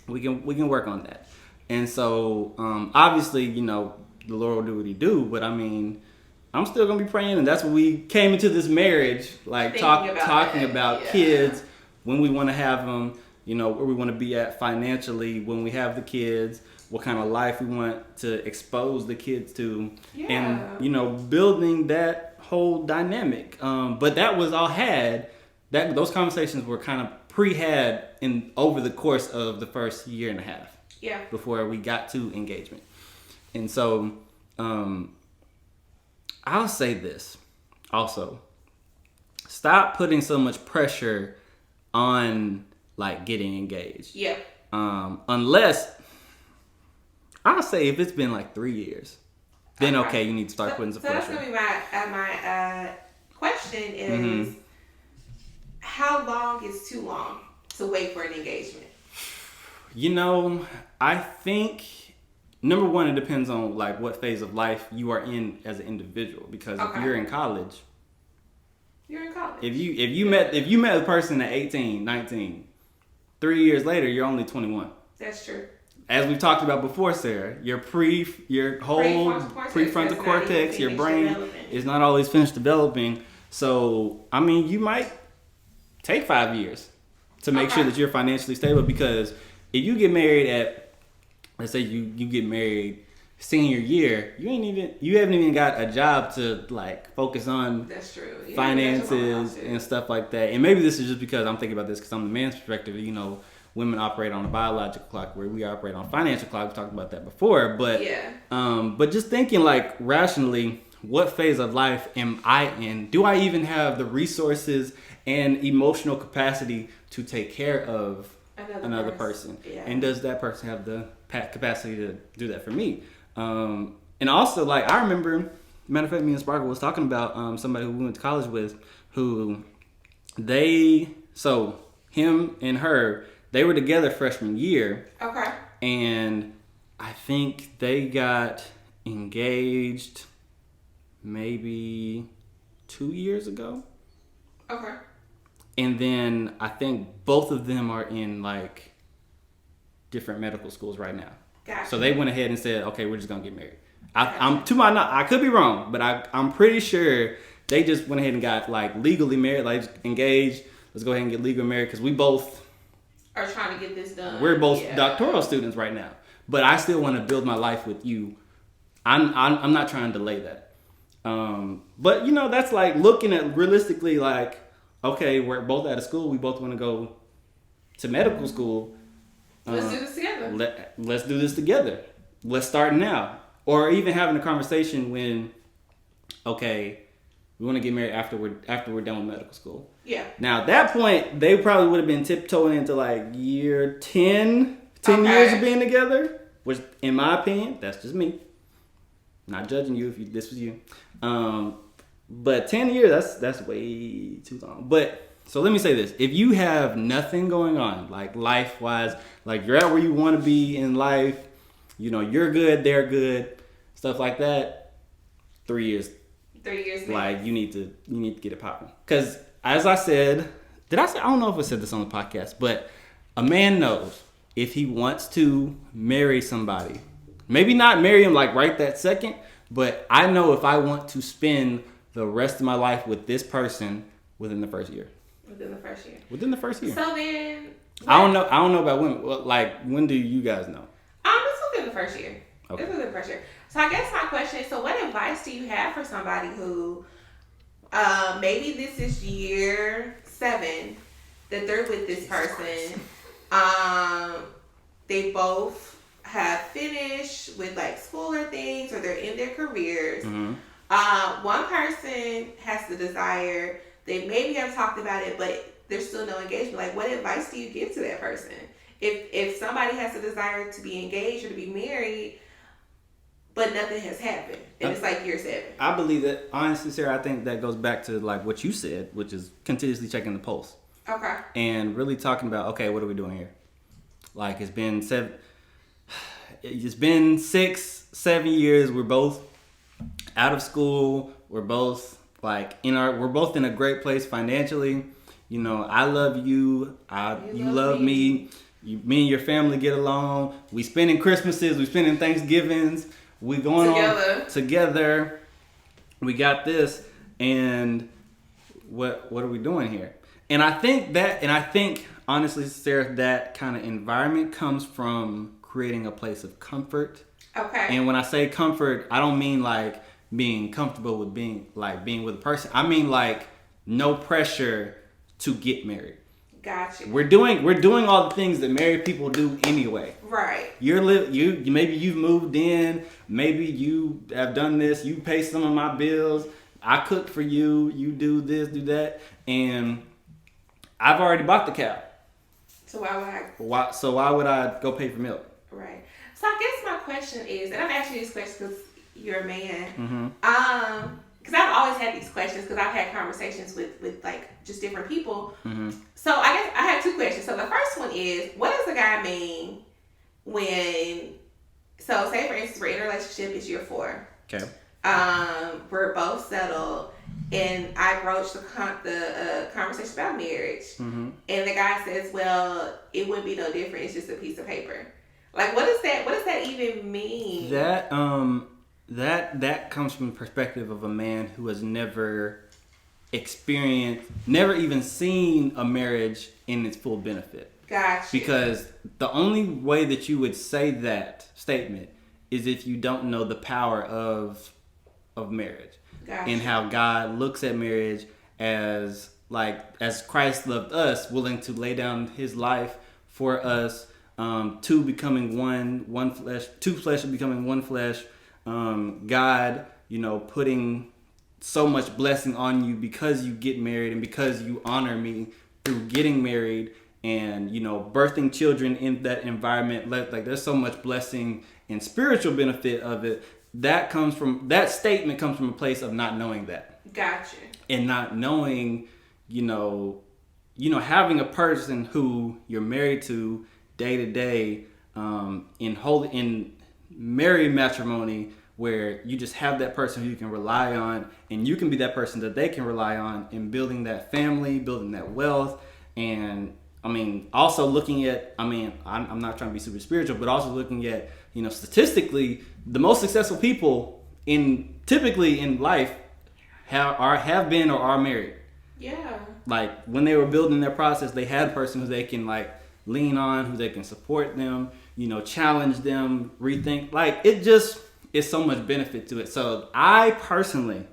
We can work on that. And so, obviously, you know, the Lord will do what he do, but I mean, I'm still gonna be praying, and that's what we came into this marriage, like talking about kids when we want to have them, you know, where we want to be at financially when we have the kids, what kind of life we want to expose the kids to, and, you know, building that whole dynamic. But that was all those conversations were kind of pre-had over the course of the first year and a half. Yeah. Before we got to engagement. And so, I'll say this also. Stop putting so much pressure on like getting engaged. Yeah. Unless, I'll say if it's been like 3 years, then okay, you need to start putting some pressure. So that's gonna be my question is, how long is too long to wait for an engagement? You know, I think number one, it depends on like what phase of life you are in as an individual. Because if you're in college, If you met a person at 18, 19, 3 years later, you're only 21. That's true. As we've talked about before, Sarah, your whole prefrontal cortex, your brain is not always finished developing. So, I mean, you might take 5 years to make sure that you're financially stable. Because if you get married at, let's say you get married senior year, you haven't even got a job to like focus on. That's true. Finances and stuff like that. And maybe this is just because I'm thinking about this because I'm the man's perspective. You know, women operate on a biological clock where we operate on a financial clock. We talked about that before, but but just thinking like rationally, what phase of life am I in? Do I even have the resources and emotional capacity to take care of another person? Yeah. And does that person have the capacity to do that for me? And also, like, I remember, matter of fact, me and Sparkle was talking about somebody who we went to college with, who him and her, they were together freshman year. Okay. And I think they got engaged maybe 2 years ago. Okay. And then I think both of them are in, like, different medical schools right now. Gotcha. So they went ahead and said, okay, we're just going to get married. I could be wrong, but I'm pretty sure they just went ahead and got like legally married, like engaged. Let's go ahead and get legally married because we both are trying to get this done. We're both doctoral students right now, but I still want to build my life with you. I'm not trying to delay that. But you know, that's like looking at realistically, like, okay, we're both out of school. We both want to go to medical school. Let's do this together. Let's do this together. Let's start now. Or even having a conversation when, okay, we want to get married after we're done with medical school. Yeah. Now, at that point, they probably would have been tiptoeing into like year 10 years of being together, which, in my opinion, that's just me. Not judging you if this was you. But 10 years, that's way too long. But, so let me say this. If you have nothing going on, like life-wise, like you're at where you want to be in life, you know, you're good, they're good, stuff like that, 3 years. 3 years. Like, you need to get it popping. Because, as I said, I don't know if I said this on the podcast, but a man knows if he wants to marry somebody, maybe not marry him like right that second, but I know if I want to spend the rest of my life with this person within the first year. Within the first year. So then, I don't know about women. Well, like, when do you guys know? It's within the first year. Okay. It's within the first year. So I guess my question is, so what advice do you have for somebody who, maybe this is year 7 that they're with this person. They both have finished with like school or things, or they're in their careers. Mm-hmm. One person has the desire. They maybe have talked about it, but there's still no engagement. Like, what advice do you give to that person? If somebody has a desire to be engaged or to be married, but nothing has happened, and it's like year 7. I believe that, honestly, Sarah, I think that goes back to like what you said, which is continuously checking the pulse. Okay. And really talking about, okay, what are we doing here? Like, it's been 6-7 years. We're both out of school. We're both like we're both in a great place financially. You know, I love you. You love me. Me and your family get along. We spending Christmases. We spending Thanksgivings. We going on together. We got this. And what are we doing here? And I think honestly, Sarah, that kind of environment comes from creating a place of comfort. Okay. And when I say comfort, I don't mean like being comfortable with being with a person. I mean like no pressure to get married. Gotcha. We're doing all the things that married people do anyway. Right. Maybe you've moved in, maybe you have done this, you pay some of my bills, I cook for you, you do this, do that, and I've already bought the cow. So why would I? Why would I go pay for milk? Right. So I guess my question is, and I'm asking you this question because you're a man. Mm-hmm. Because I've always had these questions because I've had conversations with like just different people. Mm-hmm. So I guess I have two questions. So the first one is, what does a guy mean when? So say for instance, we're in a relationship. It's year 4. Okay. We're both settled, and I broached the conversation about marriage, Mm-hmm. and the guy says, "Well, it wouldn't be no different. It's just a piece of paper." Like, what does that even mean? That comes from the perspective of a man who has never even seen a marriage in its full benefit. Gotcha. Because the only way that you would say that statement is if you don't know the power of marriage. Gotcha. And how God looks at marriage as Christ loved us, willing to lay down his life for us, two becoming one flesh, two flesh becoming one flesh. God, putting so much blessing on you because you get married and because you honor me through getting married and, birthing children in that environment. Like there's so much blessing and spiritual benefit of it. That statement comes from a place of not knowing that. Gotcha. And not knowing, having a person who you're married to day to day, in married matrimony, where you just have that person who you can rely on, and you can be that person that they can rely on in building that family, building that wealth. And also looking at, I'm not trying to be super spiritual, but also looking at, statistically, the most successful people typically in life have been or are married. Yeah. Like when they were building their process, they had a person who they can lean on, who they can support them, challenge them, rethink. It's so much benefit to it. So I personally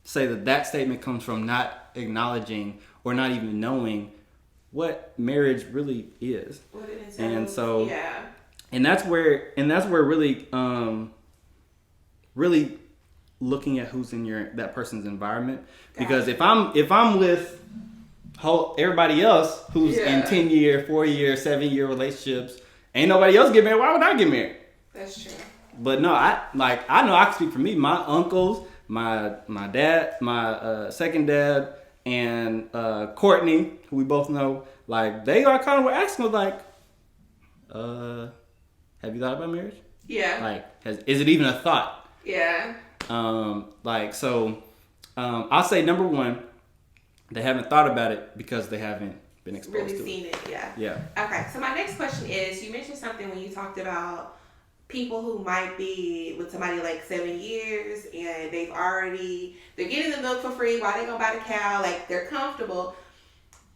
say that statement comes from not acknowledging or not even knowing what marriage really is. What it is. And so, yeah. And that's where really, really looking at who's in that person's environment. Because if I'm with everybody else who's in 10-year, 4-year, 7-year relationships, ain't nobody else get married. Why would I get married? That's true. But no, I know I can speak for me. My uncles, my dad, my second dad, and Courtney, who we both know, they are kind of asking us, have you thought about marriage? Yeah. Is it even a thought? Yeah. I'll say number one, they haven't thought about it because they haven't been exposed to it. Really seen it, yeah. Yeah. Okay, so my next question is, you mentioned something when you talked about people who might be with somebody 7 years and they're getting the milk for free. Why they gonna buy the cow? They're comfortable.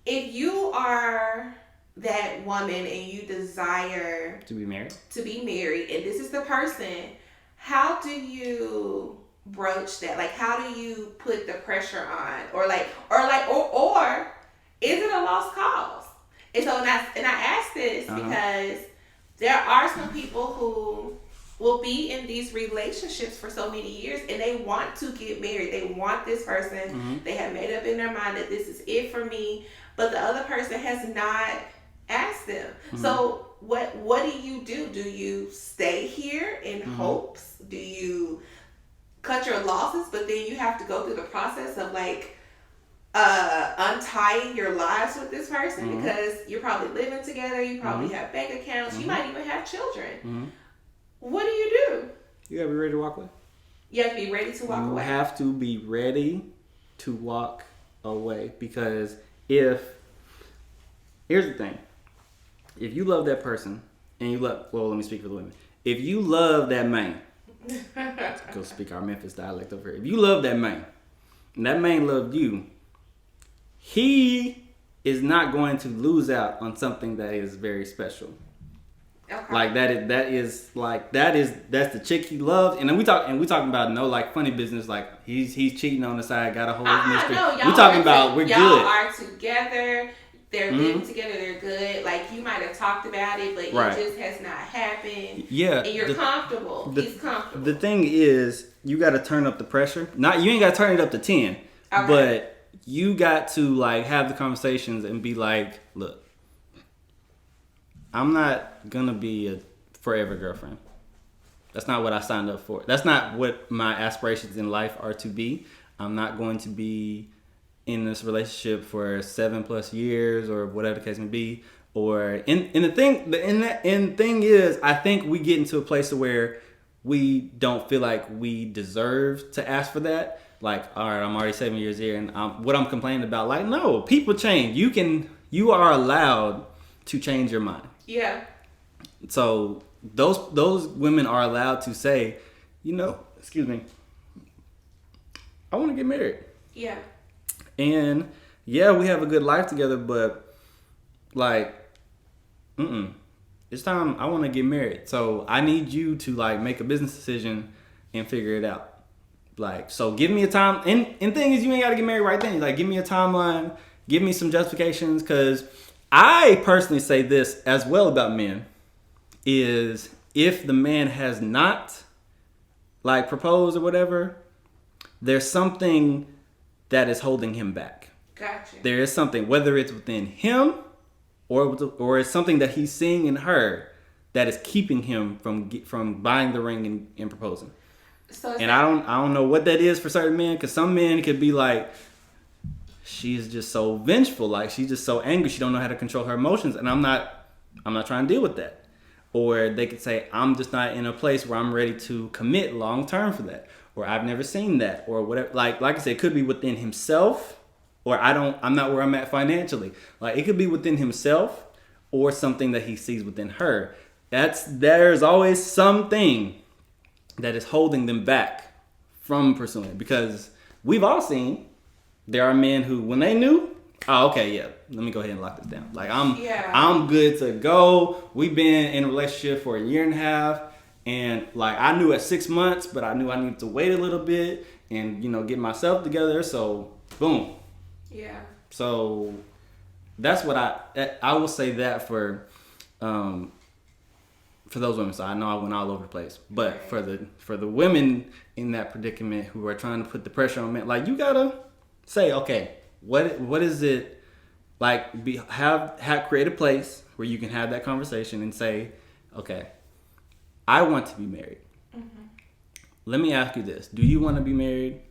If you are that woman and you desire to be married, and this is the person, how do you broach that? How do you put the pressure on, or is it a lost cause? And so, and I ask this because there are some people who will be in these relationships for so many years and they want to get married. They want this person. Mm-hmm. They have made up in their mind that this is it for me, but the other person has not asked them. Mm-hmm. So what do you do? Do you stay here in hopes? Do you cut your losses, but then you have to go through the process of untying your lives with this person because you're probably living together, you probably have bank accounts, you might even have children. What do? You gotta be ready to walk away. You have to be ready to walk away. You have to be ready to walk away, because here's the thing. If you love that person and let me speak for the women. If you love that man, go speak our Memphis dialect over here. If you love that man and that man loved you, he is not going to lose out on something that is very special. Okay. Like that's the chick he loves, and then we talking about no like funny business, like he's cheating on the side, got a whole mystery. No, we talking about we're y'all good. Y'all are together. They're living together. They're good. Like you might have talked about it, but it just has not happened. Yeah, and you're comfortable. He's comfortable. The thing is, you got to turn up the pressure. You ain't got to turn it up to 10, but you got to like have the conversations and be like, look, I'm not gonna be a forever girlfriend. That's not what I signed up for. That's not what my aspirations in life are to be. I'm not going to be in this relationship for 7+ years or whatever the case may be. Or the thing is, I think we get into a place where we don't feel like we deserve to ask for that. Like, all right, I'm already 7 years here, and what I'm complaining about, like, no, people change. You are allowed to change your mind. Yeah. So those women are allowed to say, excuse me, I want to get married. Yeah. And yeah, we have a good life together, but like, it's time. I want to get married. So I need you to like make a business decision and figure it out. Like, so give me a time. And thing is, you ain't got to get married right then. Like, give me a timeline. Give me some justifications, because I personally say this as well about men, is if the man has not like proposed or whatever, there's something that is holding him back. Gotcha. There is something, whether it's within him or it's something that he's seeing in her that is keeping him from buying the ring and proposing. I don't know what that is for certain men, because some men could be like, she's just so vengeful, like she's just so angry, she don't know how to control her emotions, and I'm not trying to deal with that. Or they could say, I'm just not in a place where I'm ready to commit long term for that, or I've never seen that, or whatever. Like I said, it could be within himself, or I'm not where I'm at financially. Like, it could be within himself or something that he sees within her. There's always something that is holding them back from pursuing it, because we've all seen there are men who, when they knew, oh, okay, yeah, let me go ahead and lock this down. Like, I'm good to go. We've been in a relationship for 1.5 years, and like, I knew at 6 months, but I knew I needed to wait a little bit and, get myself together. So boom. Yeah. So that's what I will say that for those women. So I know I went all over the place, but right. for the women in that predicament who are trying to put the pressure on men, like, you gotta say, okay, what is it like? Have create a place where you can have that conversation and say, okay, I want to be married. Mm-hmm. Let me ask you this: do you want to be married?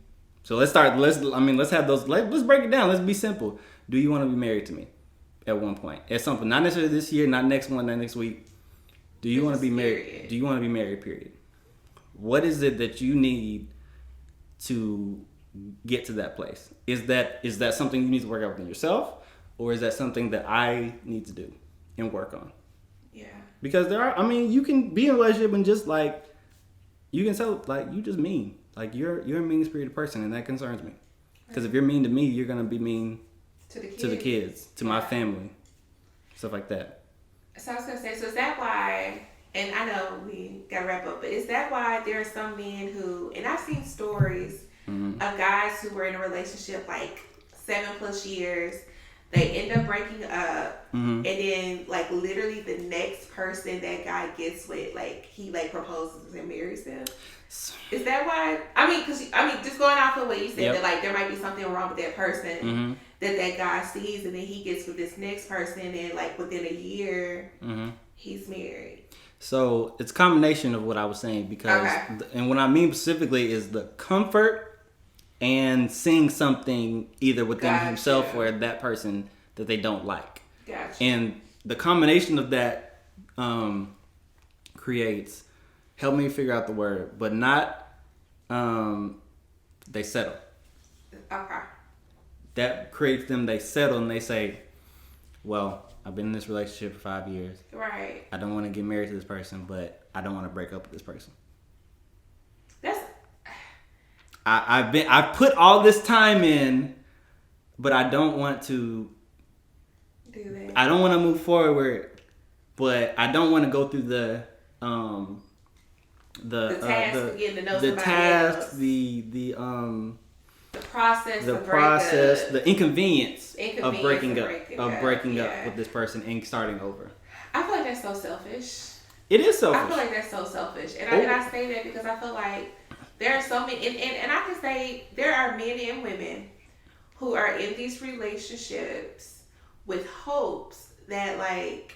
So let's start. Let's have those. Let's break it down. Let's be simple. Do you want to be married to me at one point? At something, not necessarily this year, not next month, not next week. Do you want to be married? Period. Do you want to be married? Period. What is it that you need to get to that place? Is that something you need to work out within yourself, or is that something that I need to do and work on? Yeah. Because you can be in a relationship and just like, you can tell, like, you just mean. Like, you're a mean-spirited person, and that concerns me. Because if you're mean to me, you're going to be mean to the kids, to my family, stuff like that. So I was going to say, so is that why, and I know we got to wrap up, but is that why there are some men who, and I've seen stories of guys who were in a relationship like 7+ years, they end up breaking up, and then like literally the next person that guy gets with, like, he like proposes and marries them. Is that why? Because just going off of what you said, that like there might be something wrong with that person that guy sees, and then he gets with this next person, and like within a year, he's married. So it's a combination of what I was saying, because, and what I mean specifically is the comfort and seeing something either within himself or that person that they don't like. Gotcha. And the combination of that creates, help me figure out the word, but not, they settle. Okay. That creates them, they settle, and they say, well, I've been in this relationship for 5 years. Right. I don't want to get married to this person, but I don't want to break up with this person. I put all this time in, but I don't want to Do they? I don't want to move forward, but I don't want to go through the task of getting to know the somebody task, else. the process, the inconvenience of breaking up yeah. with this person and starting over. I feel like that's so selfish. It is selfish. I feel like that's so selfish, and I say that because I feel like there are so many, and I can say there are men and women who are in these relationships with hopes that like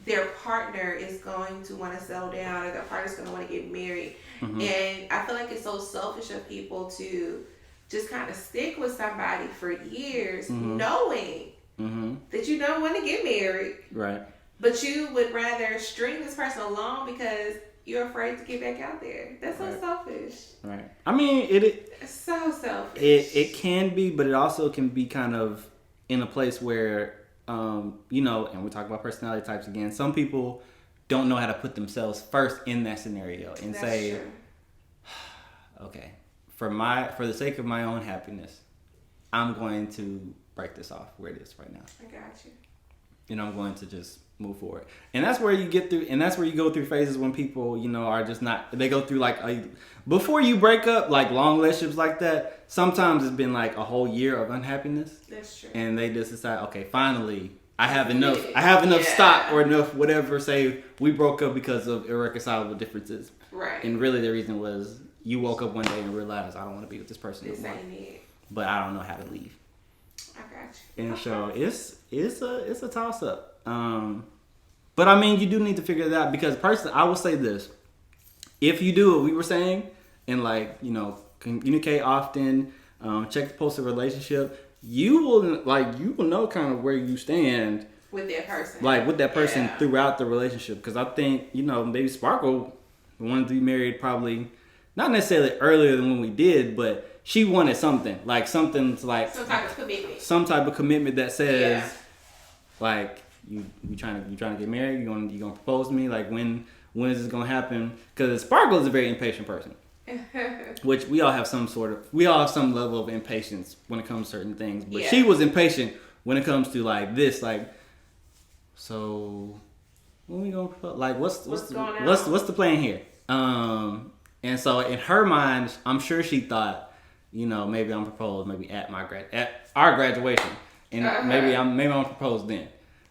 their partner is going to want to settle down or their partner's going to want to get married. Mm-hmm. And I feel like it's so selfish of people to just kind of stick with somebody for years, mm-hmm. knowing mm-hmm. that you don't want to get married. Right. But you would rather string this person along because you're afraid to get back out there. That's so selfish. Right. I mean, it's so selfish. It can be, but it also can be kind of in a place where, you know, and we talk about personality types again. Some people don't know how to put themselves first in that scenario and say, true. Okay, for the sake of my own happiness, I'm going to break this off where it is right now. I got you. And I'm going to just move forward. And that's where you get through, and that's where you go through phases when people, you know, are just not, they go through like before you break up, like long relationships like that, sometimes it's been like a whole year of unhappiness. That's true. And they just decide, okay, finally, I have enough stock or enough whatever, say we broke up because of irreconcilable differences. Right. And really the reason was you woke up one day and realized I don't want to be with this person anymore. But I don't know how to leave. I got you. And so it's a toss up. But I mean, you do need to figure it out because personally, I will say this: if you do what we were saying and like, you know, communicate often, check the pulse of relationship, you will know kind of where you stand with that person, throughout the relationship. Because I think, you know, maybe Sparkle wanted to be married probably not necessarily earlier than when we did, but she wanted something like some type of commitment that says like you trying to get married, you gonna propose to me, like when is this gonna happen? Because Sparkle is a very impatient person. Which we all have some level of impatience when it comes to certain things, but she was impatient when it comes to like this, like, so when we gonna propose? Like what's the plan here? And so in her mind, I'm sure she thought, you know, maybe I'm proposed maybe at our graduation, and maybe I'm proposed then.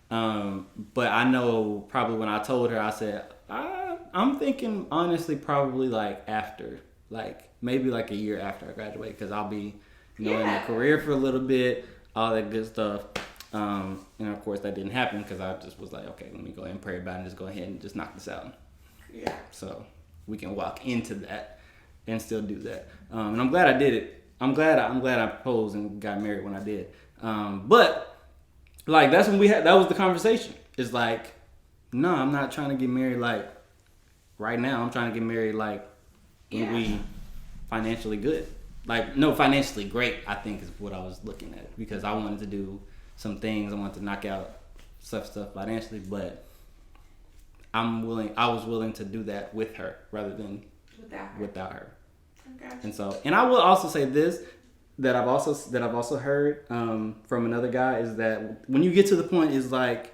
But I know probably when I told her, I said, I'm thinking honestly probably like after, like maybe like a year after I graduate, because I'll be, you know, in a career for a little bit, all that good stuff. And of course that didn't happen because I just was like, okay, let me go ahead and pray about it and just go ahead and just knock this out. Yeah. So we can walk into that and still do that. And I'm glad I did it. I'm glad I proposed and got married when I did. But like that was the conversation. It's like, no, I'm not trying to get married like right now. I'm trying to get married like when we financially good. Like, no, financially great, I think is what I was looking at, because I wanted to do some things. I wanted to knock out stuff financially, but I was willing to do that with her rather than without her. And so, and I will also say this, that I've also heard from another guy, is that when you get to the point is like,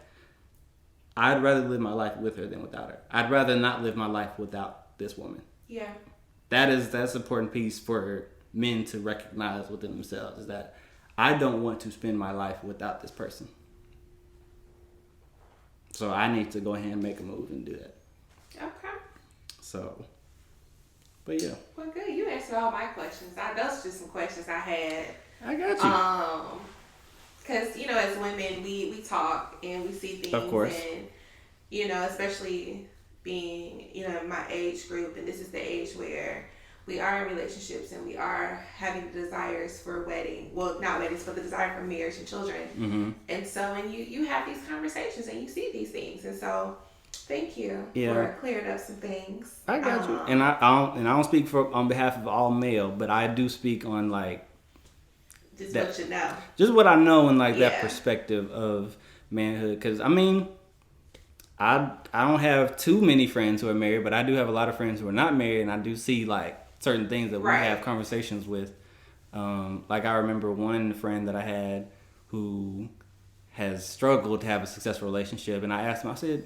I'd rather live my life with her than without her. I'd rather not live my life without this woman. Yeah. That's an important piece for men to recognize within themselves, is that I don't want to spend my life without this person. So I need to go ahead and make a move and do that. Okay. So, but yeah. Well, good. You answered all my questions. Those are just some questions I had. I got you. Because, you know, as women, we talk and we see things. Of course. And, you know, especially being, you know, my age group, and this is the age where we are in relationships and we are having the desires for wedding. Well, not weddings, but the desire for marriage and children. Mm-hmm. And so, and you have these conversations and you see these things. And so, thank you for clearing up some things. I got you. And I don't speak on behalf of all male, but I do speak on like just what you know. Just what I know, and like that perspective of manhood. Because I mean, I don't have too many friends who are married, but I do have a lot of friends who are not married, and I do see like certain things that we have conversations with. Like I remember one friend that I had who has struggled to have a successful relationship, and I asked him, I said,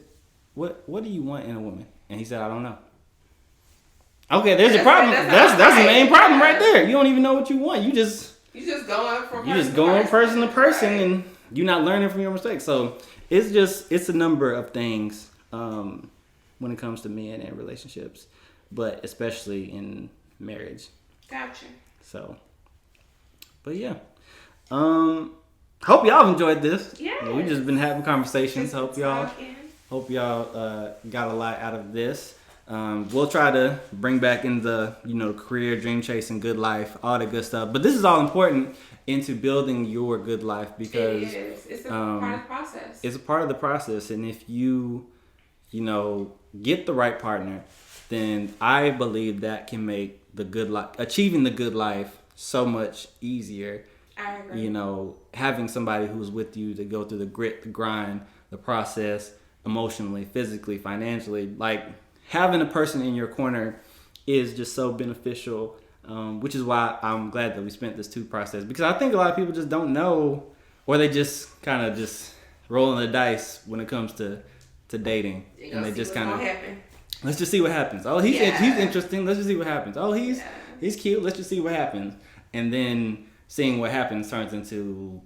what do you want in a woman? And he said, I don't know. Okay, there's a problem. That's the main problem right there. You don't even know what you want. You just going person to person, and you're not learning from your mistakes. So it's a number of things when it comes to men and relationships, but especially in marriage. Gotcha. So, but yeah, hope y'all enjoyed this. Yeah, we've just been having conversations. Hope y'all got a lot out of this. We'll try to bring back in the, career, dream chasing, good life, all that good stuff. But this is all important into building your good life because it is. It's a part of the process. It's a part of the process. And if you, get the right partner, then I believe that can make achieving the good life so much easier. I agree. Having somebody who's with you to go through the grit, the grind, the process, emotionally, physically, financially, like having a person in your corner is just so beneficial, which is why I'm glad that we spent this process, because I think a lot of people just don't know, or they just kind of just rolling the dice when it comes to dating, and they just kind of let's just see what happens. Oh, he's interesting. Let's just see what happens. Oh, he's cute. Let's just see what happens, and then seeing what happens turns into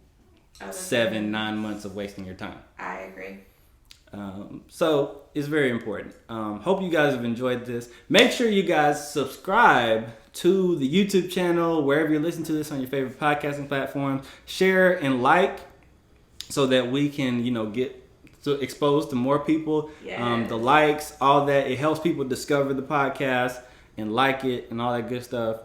7-9 months of wasting your time. I agree. So it's very important. Hope you guys have enjoyed this. Make sure you guys subscribe to the YouTube channel, wherever you're listening to this on your favorite podcasting platform. Share and like so that we can, get exposed to more people. Yes. The likes, all that, it helps people discover the podcast and like it and all that good stuff.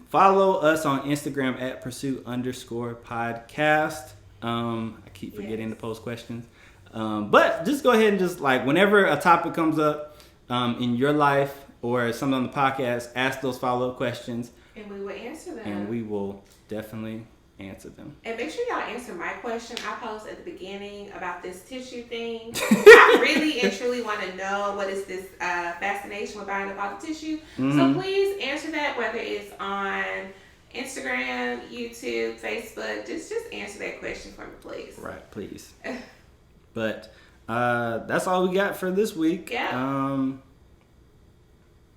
Follow us on Instagram at @pursuit_podcast. I keep forgetting to post questions. But just go ahead and just whenever a topic comes up in your life or something on the podcast, ask those follow-up questions. And we will answer them. And we will definitely answer them. And make sure y'all answer my question I posed at the beginning about this tissue thing. I really and truly want to know what is this fascination with buying up all the tissue. Mm-hmm. So please answer that, whether it's on Instagram, YouTube, Facebook. Just answer that question for me, please. Right, please. But that's all we got for this week. Yeah.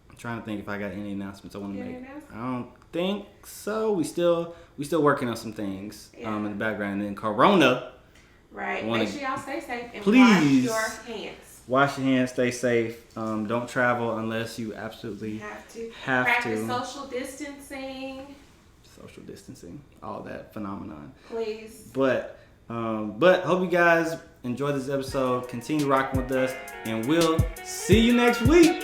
I'm trying to think if I got any announcements I want to make. I don't think so. We still working on some things in the background. And then Corona. Right. Make sure y'all stay safe and please wash your hands. Wash your hands. Stay safe. Don't travel unless you absolutely have Practice to. Social distancing. All that phenomenon. Please. But hope you guys enjoy this episode. Continue rocking with us, and we'll see you next week.